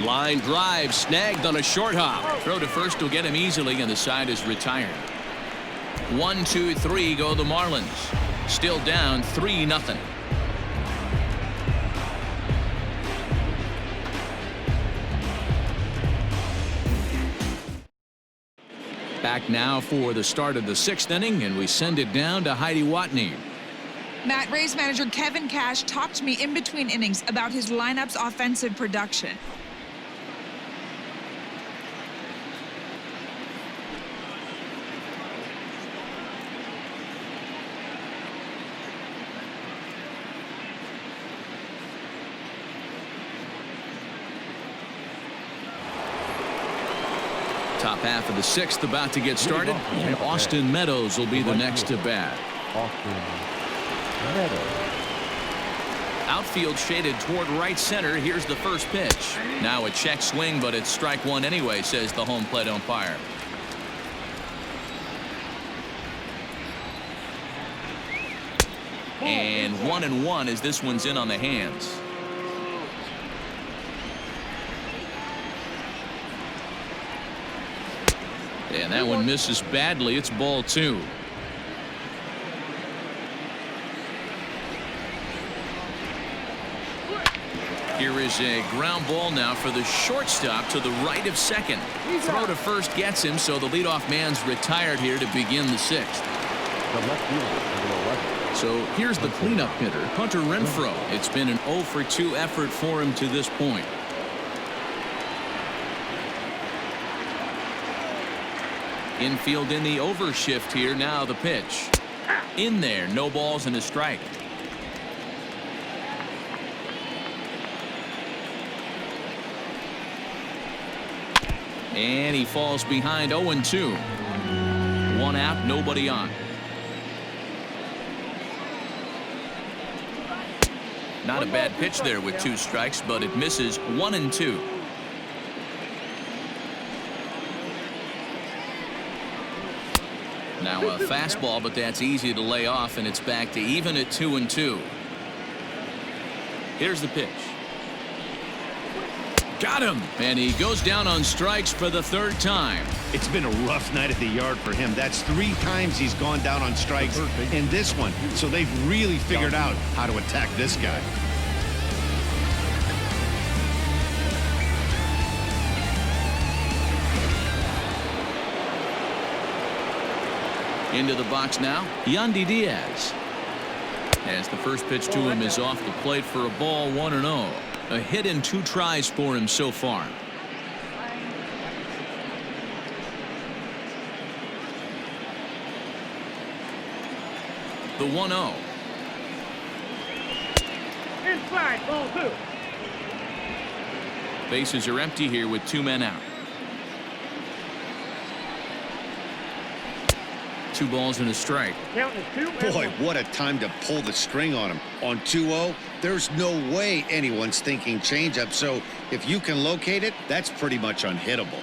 Speaker 1: Line drive snagged on a short hop. Throw to first will get him easily, and the side is retired. 1, 2, 3 go the Marlins. Still down 3-0. Back now for the start of the 6th inning, and we send it down to Heidi Watney.
Speaker 7: Matt, Rays manager Kevin Cash talked to me in between innings about his lineup's offensive production.
Speaker 1: Top half of the 6th about to get started, and Austin Meadows will be the next to bat.
Speaker 3: Austin Meadows.
Speaker 1: Outfield shaded toward right center. Here's the first pitch. Now a check swing, but it's strike one anyway, says the home plate umpire. And 1-1 as this one's in on the hands. And that one misses badly. It's ball 2. Here is a ground ball now for the shortstop to the right of second. Throw to first gets him, so the leadoff man's retired here to begin the 6th.
Speaker 3: The left fielder, number 11.
Speaker 1: So here's the cleanup hitter, Hunter Renfroe. It's been an 0-for-2 effort for him to this point. Infield in the overshift here. Now the pitch. In there, no balls and a strike. And he falls behind 0-2. 1 out, nobody on. Not a bad pitch there with 2 strikes, but it misses. 1-2. Now a fastball, but that's easy to lay off, and it's back to even at 2-2. Here's the pitch. Got him, and he goes down on strikes for the 3rd time.
Speaker 2: It's been a rough night at the yard for him. That's 3 times he's gone down on strikes in this one. So they've really figured out how to attack this guy.
Speaker 1: Into the box now, Yandy Diaz. As the first pitch to him is off the plate for a ball. 1-0. A hit in 2 tries for him so far. The 1-0.
Speaker 5: Inside, ball 2.
Speaker 1: Bases are empty here with 2 men out. 2 balls and a strike.
Speaker 5: Count is 2.
Speaker 2: Boy, what a time to pull the string on him. On 2-0, there's no way anyone's thinking changeup. So if you can locate it, that's pretty much unhittable.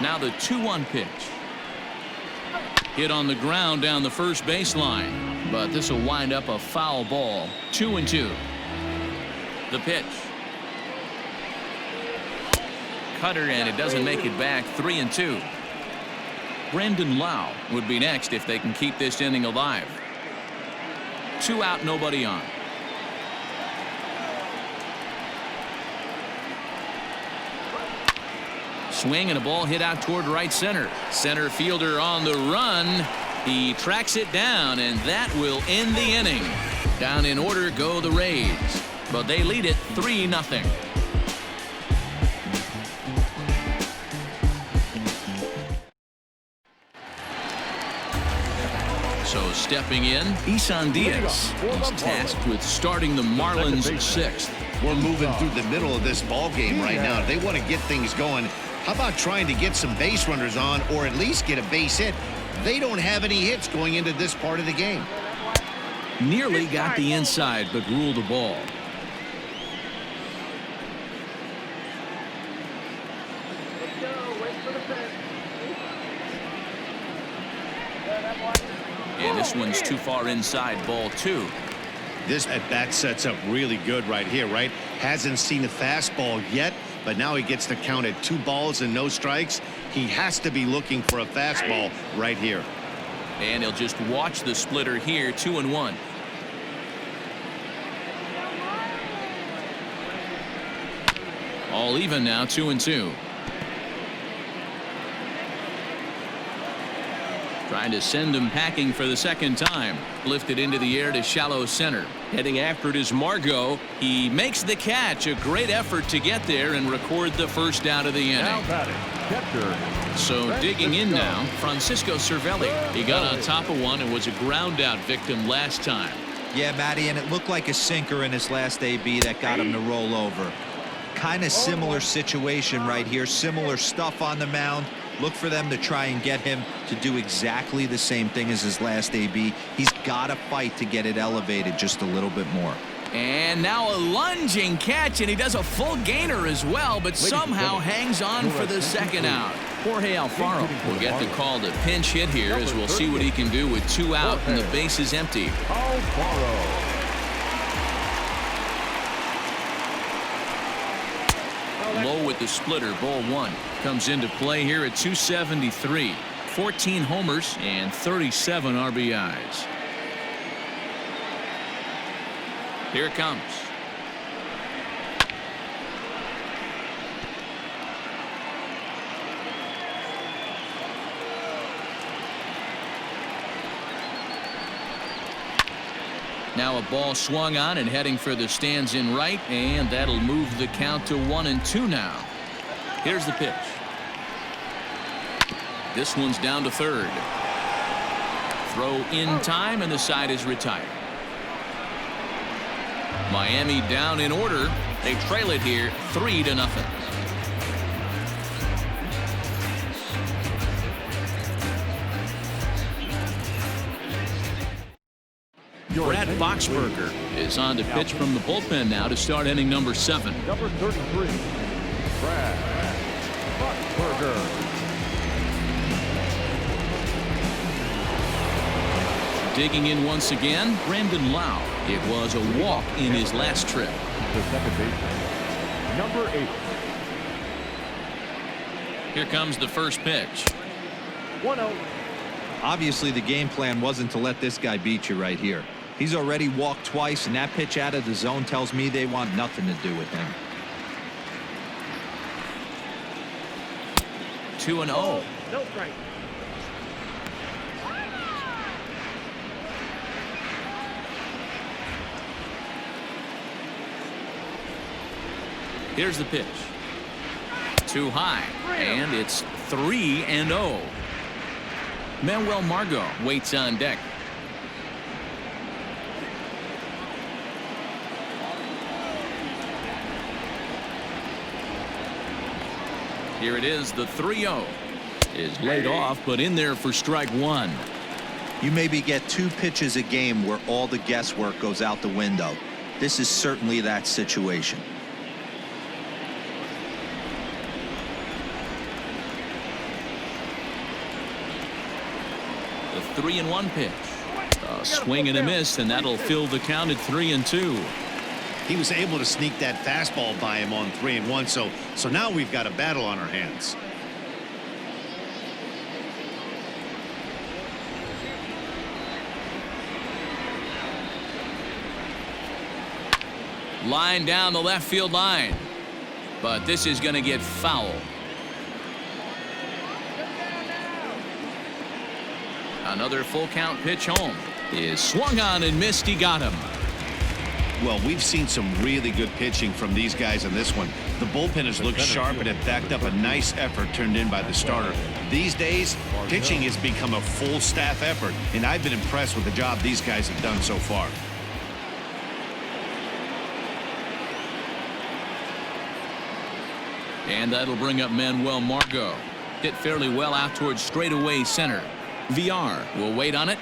Speaker 1: Now the 2-1 pitch. Hit on the ground down the first baseline, but this will wind up a foul ball. 2-2. The pitch. Cutter, and it doesn't make it back. 3-2. Brandon Lau would be next if they can keep this inning alive. 2 out, nobody on. Swing and a ball hit out toward right center. Center fielder on the run. He tracks it down, and that will end the inning. Down in order go the Rays, but they lead it 3-0. So stepping in, Isan Diaz is tasked with starting the Marlins 6th.
Speaker 2: We're moving through the middle of this ball game right now. They want to get things going. How about trying to get some base runners on, or at least get a base hit? They don't have any hits going into this part of the game.
Speaker 1: Nearly got the inside, but ruled the ball. And this one's too far inside, ball 2.
Speaker 2: This at-bat sets up really good right here, right? Hasn't seen a fastball yet, but now he gets to count at 2 balls and no strikes. He has to be looking for a fastball right here.
Speaker 1: And he'll just watch the splitter here. 2-1. All even now. 2-2. Trying to send him packing for the 2nd time. Lifted into the air to shallow center.
Speaker 6: Heading after it is Margot.
Speaker 1: He makes the catch. A great effort to get there and record the first out of the inning.
Speaker 3: Now batting, catcher.
Speaker 1: So digging in now, Francisco Cervelli. He got on top of one and was a ground out victim last time.
Speaker 4: Yeah, Matty, and it looked like a sinker in his last AB that got him to roll over. Kind of similar situation right here. Similar stuff on the mound. Look for them to try and get him to do exactly the same thing as his last AB. He's got to fight to get it elevated just a little bit more.
Speaker 1: And now a lunging catch, and he does a full gainer as well, but somehow hangs on for the second out. Jorge Alfaro will get the call to pinch hit here, as we'll see what he can do with 2 out and the base is empty. Low with the splitter, ball 1. Comes into play here at 273. 14 homers and 37 RBIs. Here it comes. Now a ball swung on and heading for the stands in right, and that'll move the count to 1-2 now. Here's the pitch. This one's down to third. Throw in time, and the side is retired. Miami down in order. They trail it here 3-0. Brad Boxberger is on to pitch from the bullpen now to start inning number 7.
Speaker 3: Number 33, Brad Boxberger.
Speaker 1: Digging in once again, Brandon Lau. It was a walk in his last trip.
Speaker 3: The second baseman, number 8.
Speaker 1: Here comes the first pitch.
Speaker 5: 1-0.
Speaker 4: Obviously, the game plan wasn't to let this guy beat you right here. He's already walked twice, and that pitch out of the zone tells me they want nothing to do with him.
Speaker 1: 2-0.
Speaker 5: No strike.
Speaker 1: Here's the pitch. Too high, and it's 3-0. Manuel Margot waits on deck. Here it is, the 3-0 is laid off, but in there for strike 1.
Speaker 4: You maybe get 2 pitches a game where all the guesswork goes out the window. This is certainly that situation.
Speaker 1: The 3-1 pitch. A swing and a miss, and that'll fill the count at 3-2.
Speaker 2: He was able to sneak that fastball by him on 3-1, so now we've got a battle on our hands.
Speaker 1: Line down the left field line, but this is going to get foul. Another full count pitch home is swung on and missed. He got him.
Speaker 2: Well, we've seen some really good pitching from these guys in this one. The bullpen has looked sharp and have backed up a nice effort turned in by the starter. These days, pitching has become a full staff effort, and I've been impressed with the job these guys have done so far.
Speaker 1: And that'll bring up Manuel Margot. Hit fairly well out towards straightaway center. VR will wait on it.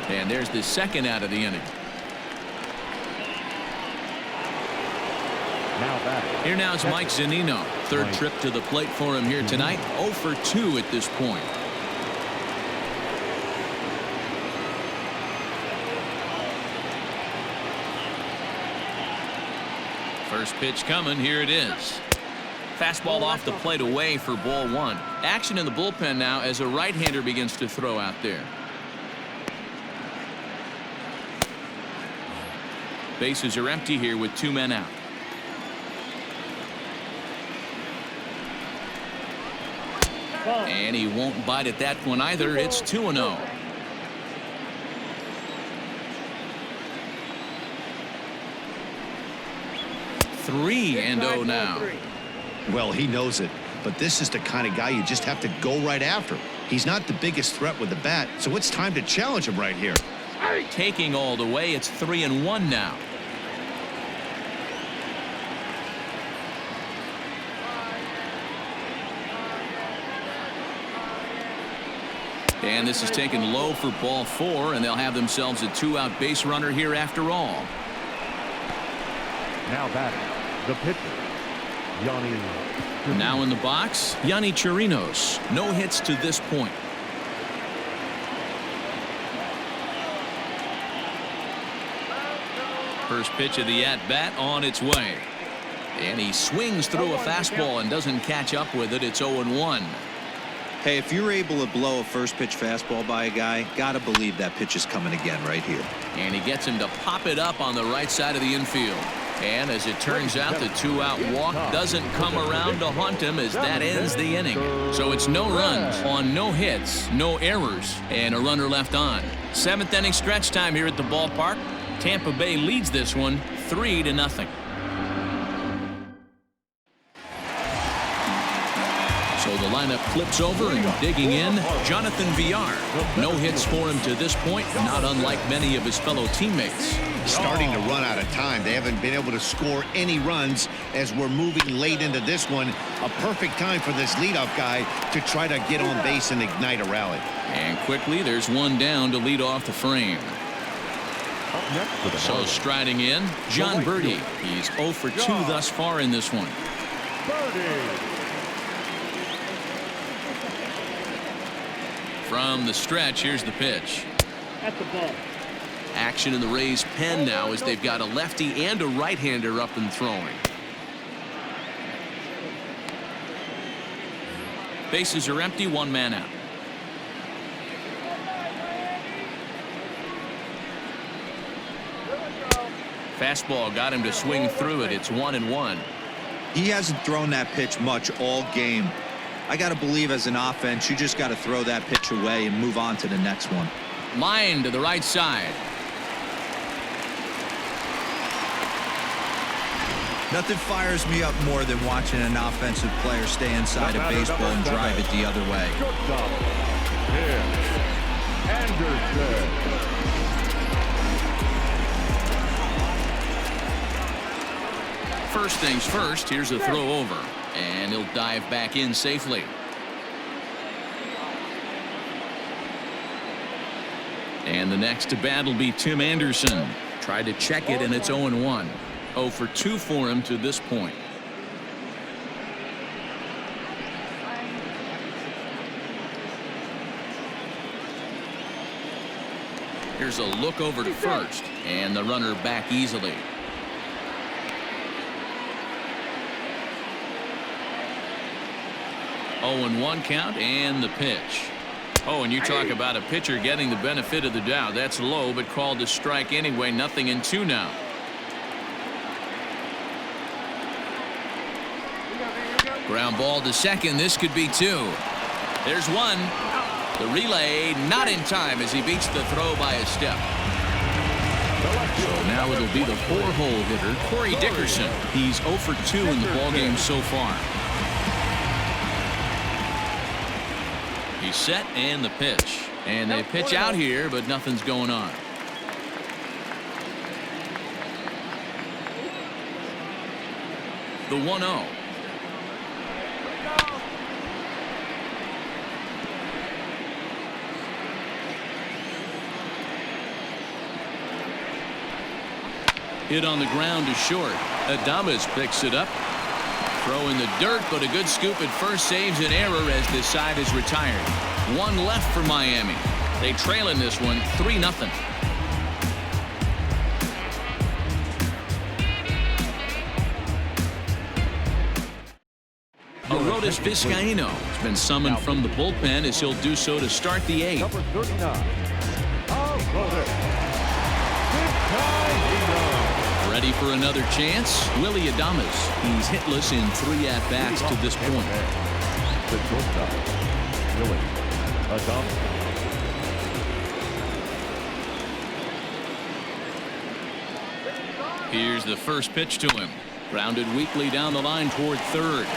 Speaker 1: And there's the second out of the inning. Here now is Mike Zunino. Third trip to the plate for him here tonight. 0 for 2 at this point. First pitch coming. Here it is. Fastball off the plate away for ball 1. Action in the bullpen now as a right-hander begins to throw out there. Bases are empty here with 2 men out. And he won't bite at that one either. It's 2-0. Three and 0 now.
Speaker 2: Well, he knows it, but this is the kind of guy you just have to go right after. He's not the biggest threat with the bat, so it's time to challenge him right here.
Speaker 1: Taking all the way, it's 3-1 now. And this is taken low for ball 4, and they'll have themselves a 2-out base runner here after all.
Speaker 3: Now batting, the pitcher, Yanni.
Speaker 1: Now in the box, Yanni Chirinos. No hits to this point. First pitch of the at-bat on its way. And he swings through a fastball and doesn't catch up with it. It's 0-1.
Speaker 4: Hey, if you're able to blow a first pitch fastball by a guy, gotta believe that pitch is coming again right here.
Speaker 1: And he gets him to pop it up on the right side of the infield. And as it turns out, the 2-out walk doesn't come around to haunt him as that ends the inning. So it's no runs on no hits, no errors, and a runner left on. 7th inning stretch time here at the ballpark. Tampa Bay leads this one 3-0. So the lineup flips over, and digging in, Jonathan Villar. No hits for him to this point, not unlike many of his fellow teammates.
Speaker 2: Starting to run out of time. They haven't been able to score any runs as we're moving late into this one. A perfect time for this leadoff guy to try to get on base and ignite a rally.
Speaker 1: And quickly, there's one down to lead off the frame. So striding in, John Birdie. He's 0 for 2 thus far in this one. From the stretch, here's the pitch.
Speaker 5: That's the ball.
Speaker 1: Action in the Rays' pen now as they've got a lefty and a right-hander up and throwing. Bases are empty, 1 man out. Fastball got him to swing through it. It's 1-1.
Speaker 4: He hasn't thrown that pitch much all game. I got to believe as an offense, you just got to throw that pitch away and move on to the next one.
Speaker 1: Line to the right side.
Speaker 4: Nothing fires me up more than watching an offensive player stay inside of baseball and drive it the other way.
Speaker 3: Anderson.
Speaker 1: First things first, here's a throw over, and he'll dive back in safely. And the next to bat will be Tim Anderson. Tried to check it, and it's 0-1. 0 for 2 for him to this point. Here's a look over to first, and the runner back easily. Oh, and 1 count, and the pitch. Oh, and you talk about a pitcher getting the benefit of the doubt. That's low, but called a strike anyway. 0-2 now. Ground ball to second. This could be 2. There's 1. The relay not in time as he beats the throw by a step. So now it'll be the 4-hole hitter, Corey Dickerson. He's 0 for 2 in the ballgame so far. He's set, and the pitch. And they pitch out here, but nothing's going on. The 1-0. Hit on the ground to short. Adames picks it up. Throw in the dirt, but a good scoop at first saves an error as this side is retired. 1 left for Miami. They trail in this one 3-0. Arodys Vizcaíno has been summoned from the bullpen as he'll do so to start the 8th.
Speaker 3: Number 39. Arodys Vizcaíno.
Speaker 1: Ready for another chance? Willie Adames. He's hitless in 3 at-bats to this point.
Speaker 3: The shortstop, Willie Adames.
Speaker 1: Here's the first pitch to him. Grounded weakly down the line toward third.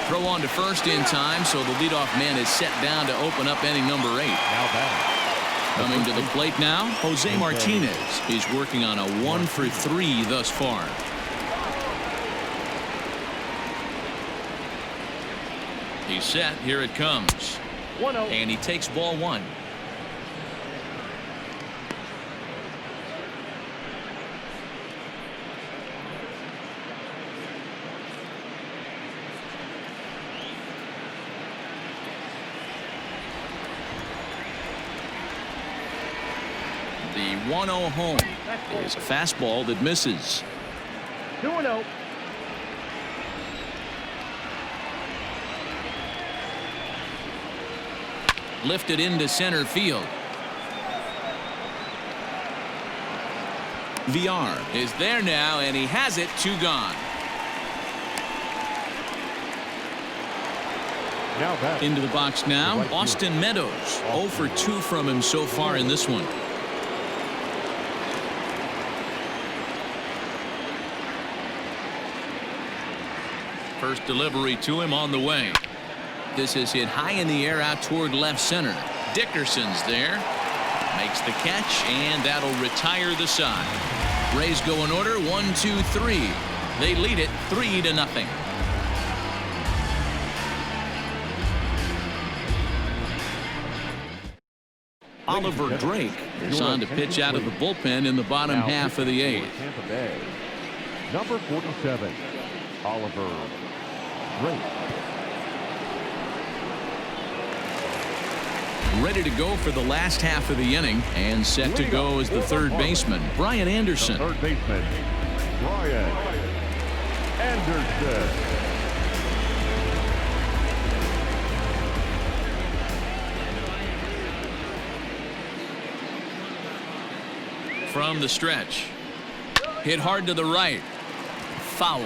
Speaker 1: Throw on to first in time, so the leadoff man is set down to open up inning number 8.
Speaker 3: Now batting.
Speaker 1: Coming to the plate now, Jose Martinez is working on a 1 for 3 thus far. He's set. Here it comes.
Speaker 5: 1-0.
Speaker 1: And he takes ball one. The 1-0 home is a fastball that misses.
Speaker 5: 2-0.
Speaker 1: Lifted into center field. VR is there now, and he has it. 2 gone.
Speaker 3: Now back.
Speaker 1: Into the box now, Austin Meadows. 0 for 2 from him so far in this one. First delivery to him on the way. This is hit high in the air out toward left center. Dickerson's there. Makes the catch, and that'll retire the side. Rays go in order, 1, 2, 3. They lead it 3-0. Oliver Drake is on to pitch out of the bullpen in the bottom half of the 8th.
Speaker 3: Tampa Bay. Number 47, Oliver Drake.
Speaker 1: Ready to go for the last half of the inning, and set to go as the third baseman, Brian Anderson.
Speaker 3: The third baseman, Brian Anderson.
Speaker 1: From the stretch. Hit hard to the right. Foul.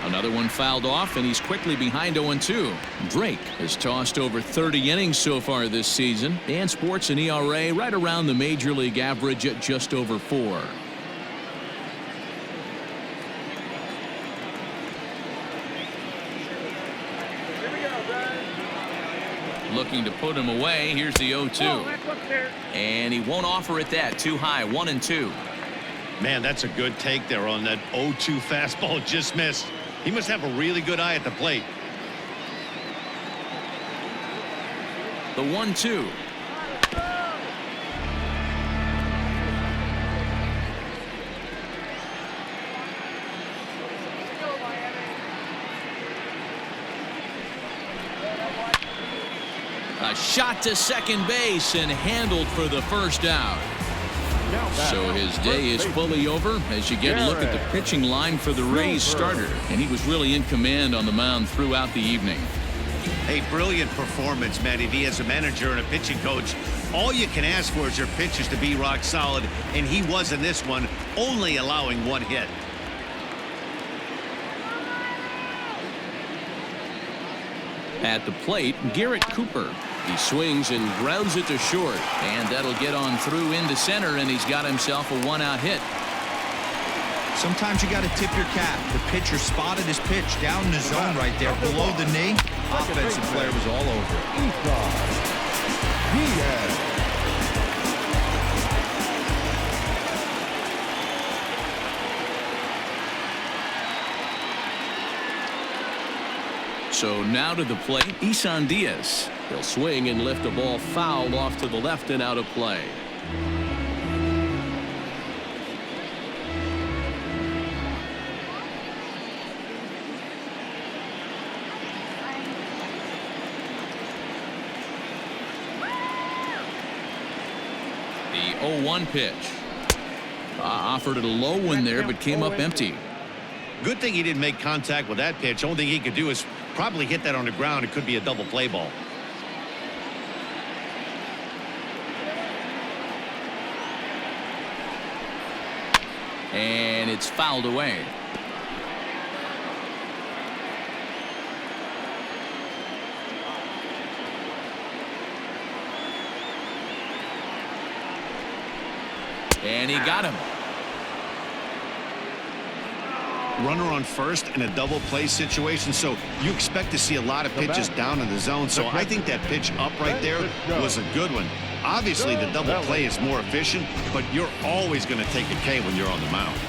Speaker 1: Another one fouled off, and he's quickly behind 0-2. Drake has tossed over 30 innings so far this season and sports an ERA right around the major league average at just over 4. Looking to put him away. Here's the 0-2. And he won't offer it that. Too high. 1-2.
Speaker 2: Man, that's a good take there on that 0-2 fastball. Just missed. He must have a really good eye at the plate.
Speaker 1: The 1-2. A shot to second base and handled for the first out. So his day is fully over as you get a look at the pitching line for the Rays starter. And he was really in command on the mound throughout the evening.
Speaker 2: A brilliant performance, Matty V. As a manager and a pitching coach, all you can ask for is your pitchers to be rock solid, and he was in this one, only allowing 1 hit.
Speaker 1: At the plate, Garrett Cooper. He swings and grounds it to short, and that'll get on through into center, and he's got himself a 1-out hit.
Speaker 4: Sometimes you got to tip your cap. The pitcher spotted his pitch down in the zone right there below the knee. Offensive player was all over it.
Speaker 1: So now to the plate, Isan Diaz. He'll swing and lift a ball foul off to the left and out of play. The 0-1 pitch. Offered it a low one there, but came up empty.
Speaker 2: Good thing he didn't make contact with that pitch. Only thing he could do is probably hit that on the ground. It could be a double play ball.
Speaker 1: And it's fouled away. And he got him.
Speaker 2: runner on first in a double play situation, so you expect to see a lot of pitches down in the zone. So I think that pitch up right there was a good one. Obviously, the double play is more efficient, but you're always going to take a K when you're on the mound.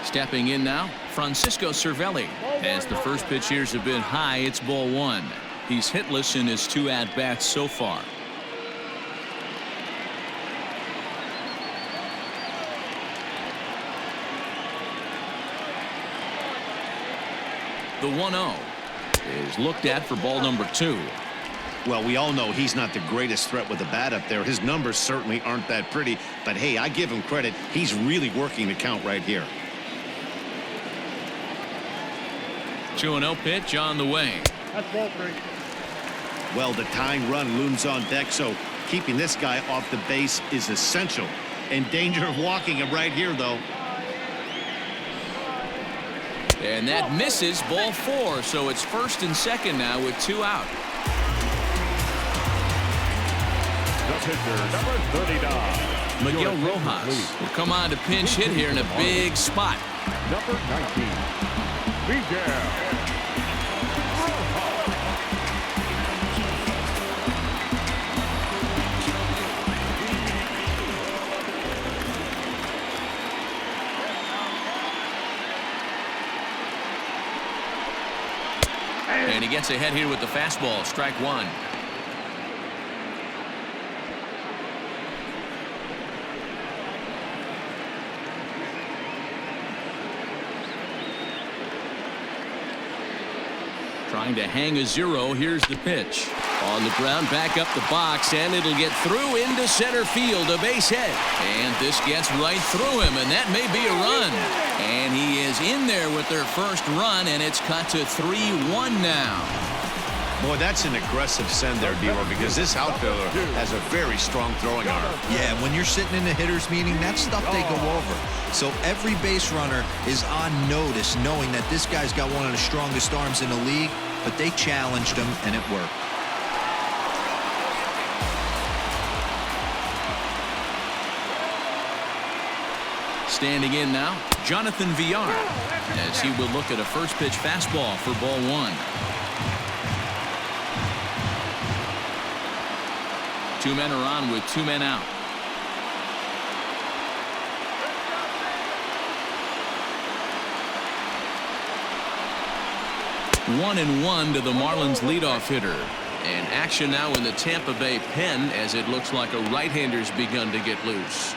Speaker 1: Stepping in now, Francisco Cervelli. As the first pitch here has been high, it's ball one. He's hitless in his 2 at-bats so far. The 1-0 is looked at for ball number 2.
Speaker 2: Well, we all know he's not the greatest threat with the bat up there. His numbers certainly aren't that pretty, but hey, I give him credit. He's really working the count right here.
Speaker 1: 2-0 pitch on the way.
Speaker 5: That's ball 3.
Speaker 2: Well, the tying run looms on deck, so keeping this guy off the base is essential. In danger of walking him right here, though.
Speaker 1: And that misses, ball 4, so it's first and second now with 2 out.
Speaker 3: The pitcher, number 39.
Speaker 1: Miguel Rojas will come on to pinch hit here in a big spot.
Speaker 3: Number 19. Miguel.
Speaker 1: And he gets ahead here with the fastball, strike 1. Trying to hang a 0. Here's the pitch. On the ground, back up the box, and it'll get through into center field, a base hit. And this gets right through him, and that may be a run. And he is in there with their first run, and it's cut to 3-1 now.
Speaker 2: Boy, that's an aggressive send there, D-Roy, because this outfielder has a very strong throwing arm.
Speaker 4: Yeah, when you're sitting in a hitter's meeting, that's stuff they go over. So every base runner is on notice, knowing that this guy's got one of the strongest arms in the league, but they challenged him, and it worked.
Speaker 1: Standing in now, Jonathan Villar, as he will look at a first pitch fastball for ball 1. 2 men are on with 2 men out. One and 1 to the Marlins leadoff hitter. And action now in the Tampa Bay pen as it looks like a right-hander's begun to get loose.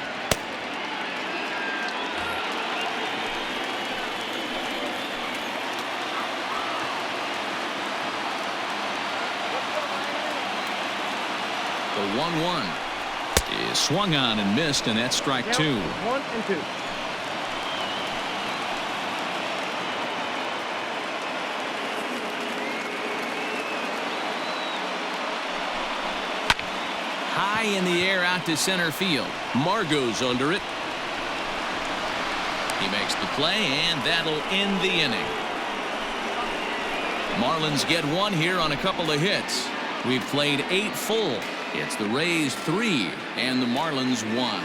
Speaker 1: The 1-1 is swung on and missed, and that's strike 2.
Speaker 5: 1 and 2.
Speaker 1: High in the air out to center field. Margot's under it. He makes the play, and that'll end the inning. Marlins get 1 here on a couple of hits. We've played 8 full. It's the Rays 3 and the Marlins 1.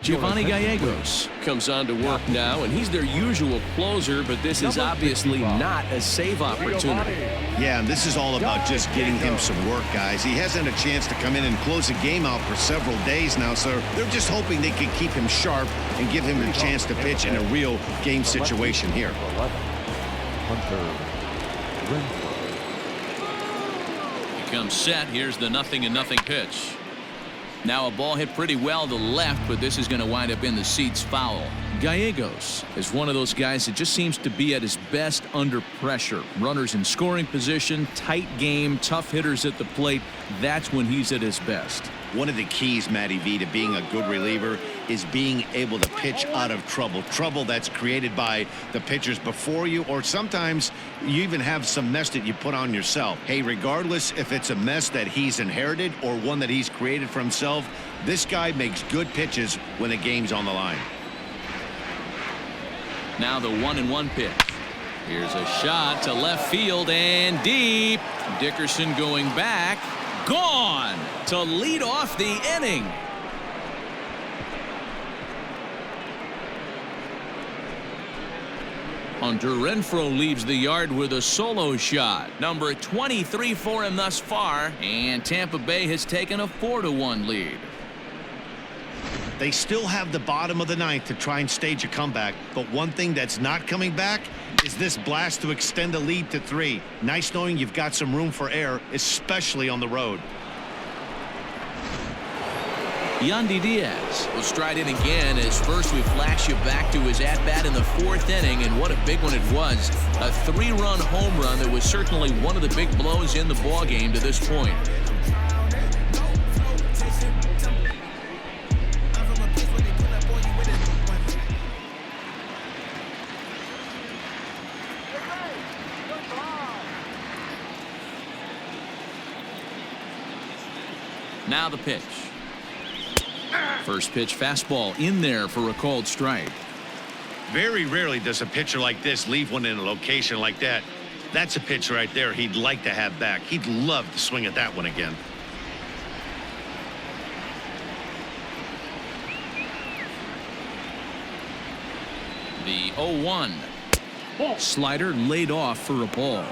Speaker 1: Giovanni Gallegos comes on to work now, and he's their usual closer, but this is obviously not a save opportunity.
Speaker 2: Yeah, and this is all about just getting him some work, guys. He hasn't a chance to come in and close a game out for several days now, so they're just hoping they can keep him sharp and give him a chance to pitch in a real game situation here.
Speaker 1: He comes set. Here's the 0-0 pitch. Now a ball hit pretty well to left, but this is going to wind up in the seats foul. Gallegos is one of those guys that just seems to be at his best under pressure. Runners in scoring position, tight game, tough hitters at the plate. That's when he's at his best.
Speaker 2: One of the keys, Matty V, to being a good reliever is being able to pitch out of trouble. Trouble that's created by the pitchers before you, or sometimes you even have some mess that you put on yourself. Hey, regardless if it's a mess that he's inherited or one that he's created for himself, this guy makes good pitches when the game's on the line.
Speaker 1: Now the 1-1 pitch. Here's a shot to left field and deep. Dickerson going back. Gone to lead off the inning. Hunter Renfroe leaves the yard with a solo shot. Number 23 for him thus far, and Tampa Bay has taken a 4-1 lead.
Speaker 2: They still have the bottom of the ninth to try and stage a comeback, but one thing that's not coming back is this blast to extend the lead to 3. Nice knowing you've got some room for error, especially on the road.
Speaker 1: Yandy Diaz will stride in again as first we flash you back to his at-bat in the 4th inning, and what a big one it was. A 3-run home run that was certainly one of the big blows in the ballgame to this point. Now the pitch. First pitch fastball in there for a called strike.
Speaker 2: Very rarely does a pitcher like this leave one in a location like that. That's a pitch right there he'd like to have back. He'd love to swing at that one again.
Speaker 1: The 0-1. Slider laid off for a ball.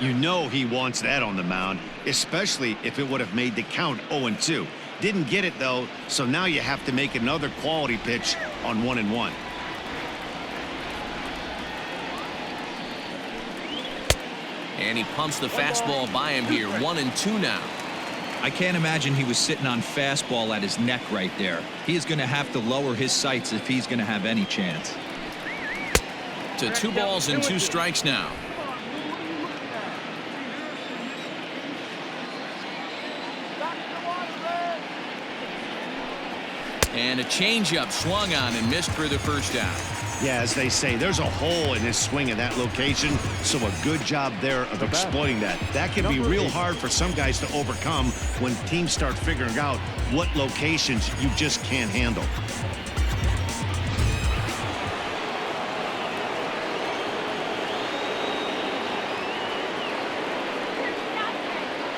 Speaker 2: You know he wants that on the mound, especially if it would have made the count 0-2. Didn't get it, though, so now you have to make another quality pitch on 1-1.
Speaker 1: And he pumps the fastball by him here. 1-2 now.
Speaker 4: I can't imagine he was sitting on fastball at his neck right there. He is going to have to lower his sights if he's going to have any chance.
Speaker 1: To 2 balls and 2 strikes now. And a changeup swung on and missed for the first out.
Speaker 2: Yeah, as they say, there's a hole in his swing in that location, so a good job there of exploiting that. That can be real hard for some guys to overcome when teams start figuring out what locations you just can't handle.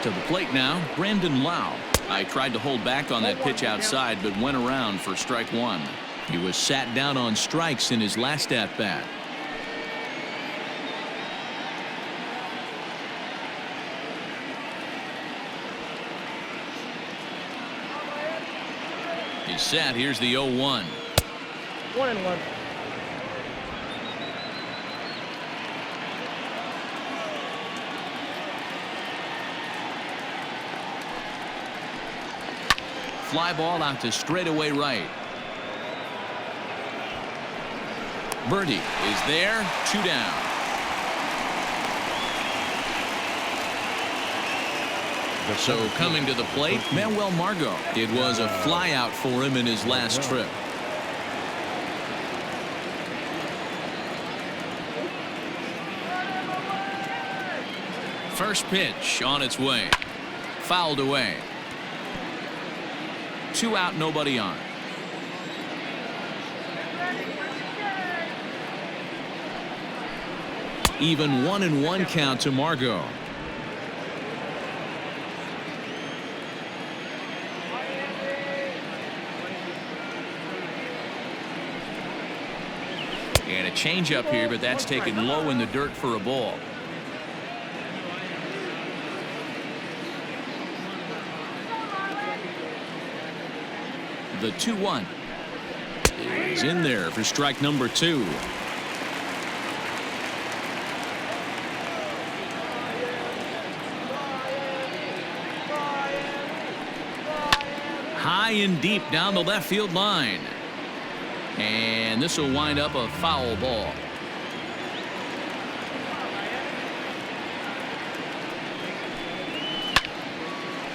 Speaker 1: To the plate now, Brandon Lau. I tried to hold back on that pitch outside, but went around for strike 1. He was sat down on strikes in his last at-bat. He's set. Here's the 0-1.
Speaker 5: 1-1.
Speaker 1: Fly ball out to straightaway right. Birdie is there. 2 down. So coming to the plate, Manuel Margot. It was a fly out for him in his last trip. First pitch on its way. Fouled away. 2 out, nobody on. Even 1-1 count to Margot. And a changeup here, but that's taken low in the dirt for a ball. The 2-1 is in there for strike number 2. High and deep down the left field line. And this will wind up a foul ball.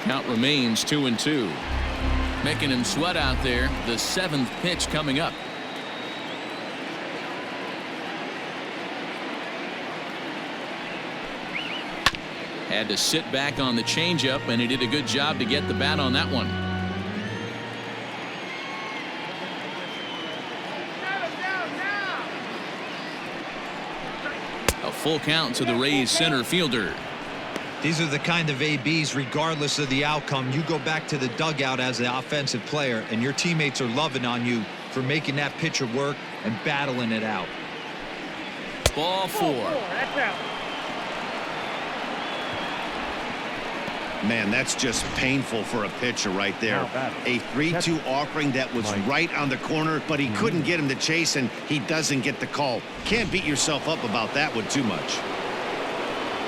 Speaker 1: Count remains 2-2. Making him sweat out there. The 7th pitch coming up. Had to sit back on the changeup, and he did a good job to get the bat on that one. A full count to the Rays center fielder.
Speaker 4: These are the kind of ABs, regardless of the outcome, you go back to the dugout as the offensive player, and your teammates are loving on you for making that pitcher work and battling it out.
Speaker 1: Ball 4.
Speaker 5: That's out.
Speaker 2: Man, that's just painful for a pitcher right there. A 3-2 offering that was right on the corner, but he couldn't get him to chase, and he doesn't get the call. Can't beat yourself up about that one too much.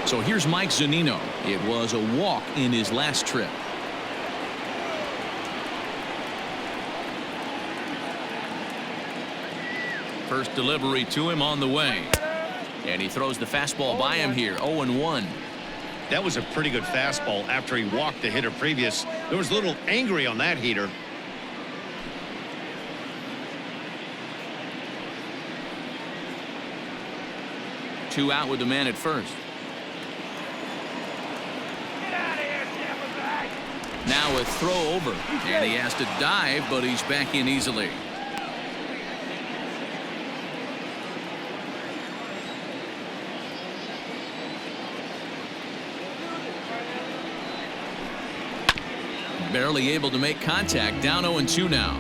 Speaker 1: So here's Mike Zunino. It was a walk in his last trip. First delivery to him on the way. And he throws the fastball by him here. 0-1.
Speaker 2: That was a pretty good fastball after he walked the hitter previous. There was a little angry on that heater.
Speaker 1: Two out with the man at first. Now a throw over, and he has to dive, but he's back in easily. Barely able to make contact. Down 0-2 now.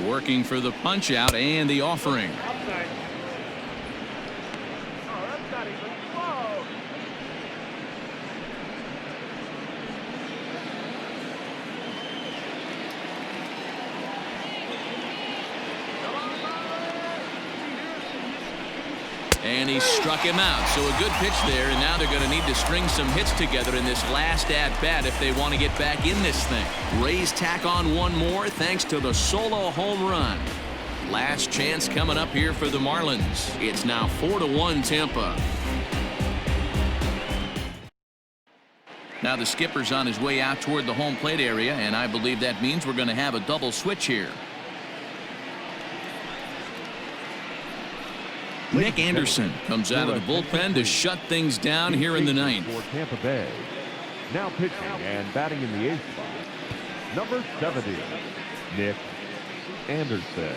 Speaker 1: Working for the punch out and the offering.
Speaker 5: Outside. Oh, that's not even. Whoa.
Speaker 1: And he struck him out. So a good pitch there, and now they're going to need to string some hits together in this last at-bat if they want to get back in this thing. Rays tack on one more thanks to the solo home run. Last chance coming up here for the Marlins. It's now 4-1 Tampa. Now the skipper's on his way out toward the home plate area, and I believe that means we're going to have a double switch here. Nick Anderson comes out of the bullpen to shut things down here in the ninth.
Speaker 3: For Tampa Bay. Now pitching and batting in the 8th spot. Number 70, Nick Anderson.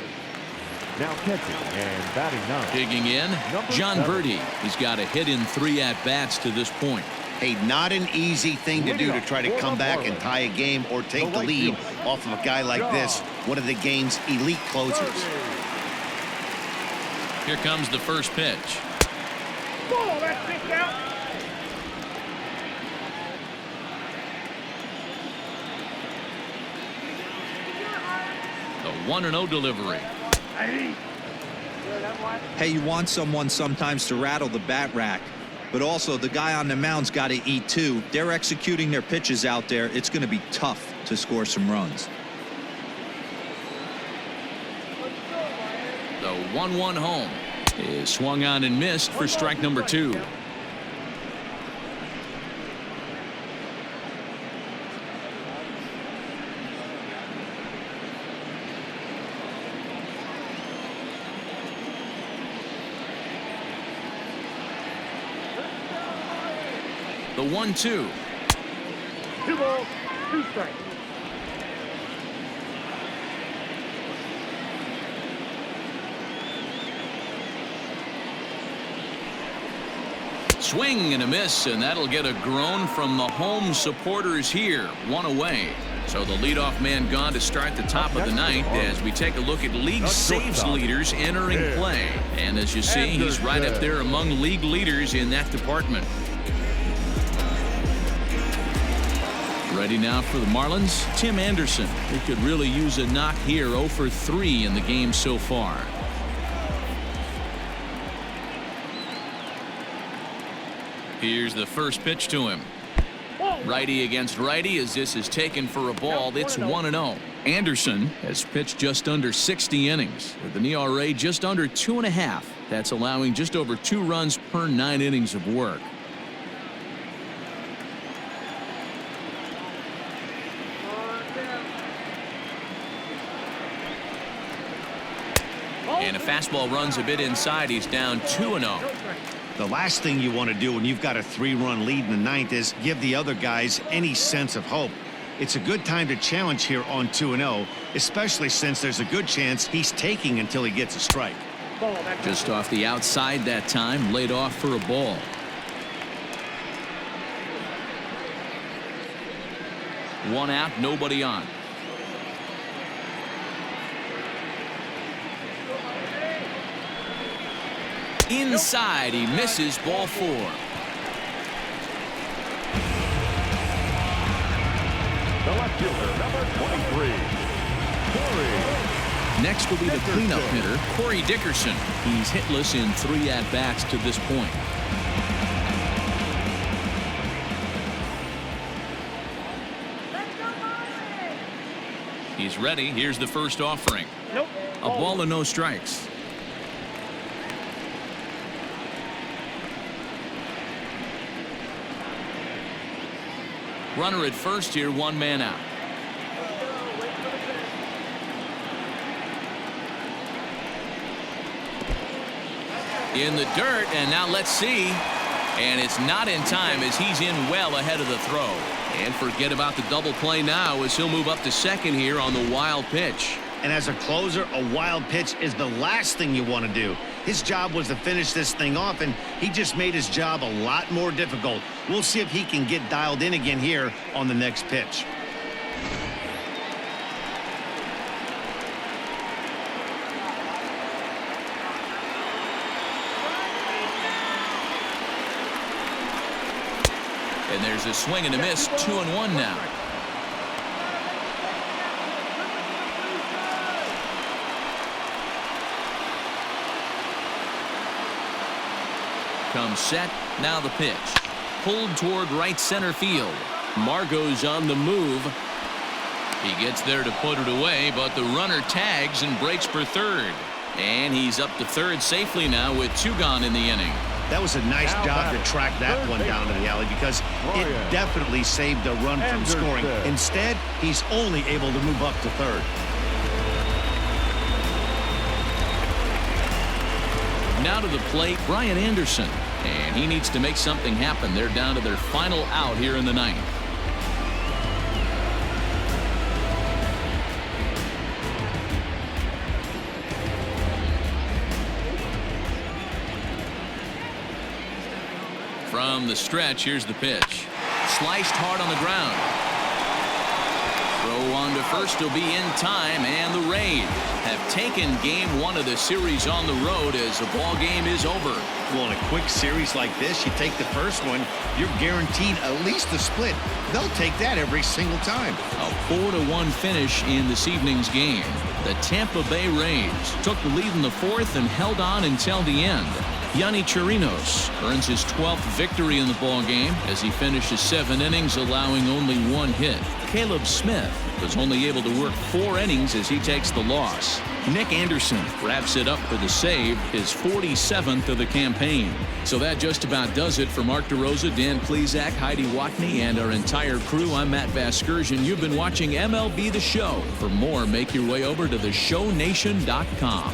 Speaker 3: Now catching and batting 9.
Speaker 1: Digging in, John Birdie. He's got a hit in 3 at-bats to this point.
Speaker 2: Hey, not an easy thing to do to try to come back and tie a game or take the lead off of a guy like this, one of the game's elite closers.
Speaker 1: Here comes the first pitch.
Speaker 5: Whoa, that's pitch out.
Speaker 1: The 1-0 delivery.
Speaker 4: Hey, you want someone sometimes to rattle the bat rack, but also the guy on the mound's got to eat too. They're executing their pitches out there. It's going to be tough to score some runs.
Speaker 1: The 1-1 home is swung on and missed for strike number 2. The 1-2.
Speaker 5: 2 balls, 2 strikes.
Speaker 1: Swing and a miss, and that'll get a groan from the home supporters here. 1 away. So the leadoff man gone to start the top of the ninth as we take a look at league saves leaders entering play. And as you see, he's right up there among league leaders in that department. Ready now for the Marlins, Tim Anderson. He could really use a knock here. 0 for 3 in the game so far. Here's the first pitch to him. Righty against righty as this is taken for a ball. It's 1-0. Anderson has pitched just under 60 innings with an ERA just under 2.5. That's allowing just over 2 runs per 9 innings of work. And a fastball runs a bit inside. He's down 2-0.
Speaker 2: The last thing you want to do when you've got a 3-run lead in the ninth is give the other guys any sense of hope. It's a good time to challenge here on 2-0, especially since there's a good chance he's taking until he gets a strike.
Speaker 1: Just off the outside that time, laid off for a ball. One out, nobody on. Inside, he misses, ball 4.
Speaker 3: The left fielder, number 23, Corey.
Speaker 1: Next will be the cleanup hitter, Corey Dickerson. He's hitless in 3 at-bats to this point. He's ready. Here's the first offering.
Speaker 5: Nope.
Speaker 1: A ball and no strikes. Runner at first here, 1 man out. In the dirt, and now let's see. And it's not in time as he's in well ahead of the throw. And forget about the double play now as he'll move up to second here on the wild pitch.
Speaker 2: And as a closer, a wild pitch is the last thing you want to do. His job was to finish this thing off, and he just made his job a lot more difficult. We'll see if he can get dialed in again here on the next pitch.
Speaker 1: And there's a swing and a miss, 2-1 now. Comes set, now the pitch. Pulled toward right center field. Margot's on the move. He gets there to put it away, but the runner tags and breaks for third. And he's up to third safely now with 2 gone in the inning.
Speaker 2: That was a nice job to track that one down to the alley because it definitely saved a run from scoring. Instead, he's only able to move up to third.
Speaker 1: Now to the plate, Brian Anderson. And he needs to make something happen. They're down to their final out here in the 9th. From the stretch, here's the pitch. Sliced hard on the ground. Throw on to first will be in time, and the Rays have taken game 1 of the series on the road as the ball game is over.
Speaker 2: Well, in a quick series like this, you take the first one, you're guaranteed at least a split. They'll take that every single time.
Speaker 1: A 4-1 finish in this evening's game. The Tampa Bay Rays took the lead in the 4th and held on until the end. Yonny Chirinos earns his 12th victory in the ball game as he finishes 7 innings, allowing only 1 hit. Caleb Smith was only able to work 4 innings as he takes the loss. Nick Anderson wraps it up for the save, his 47th of the campaign. So that just about does it for Mark DeRosa, Dan Plesac, Heidi Watney, and our entire crew. I'm Matt Vasgersian. You've been watching MLB The Show. For more, make your way over to theshownation.com.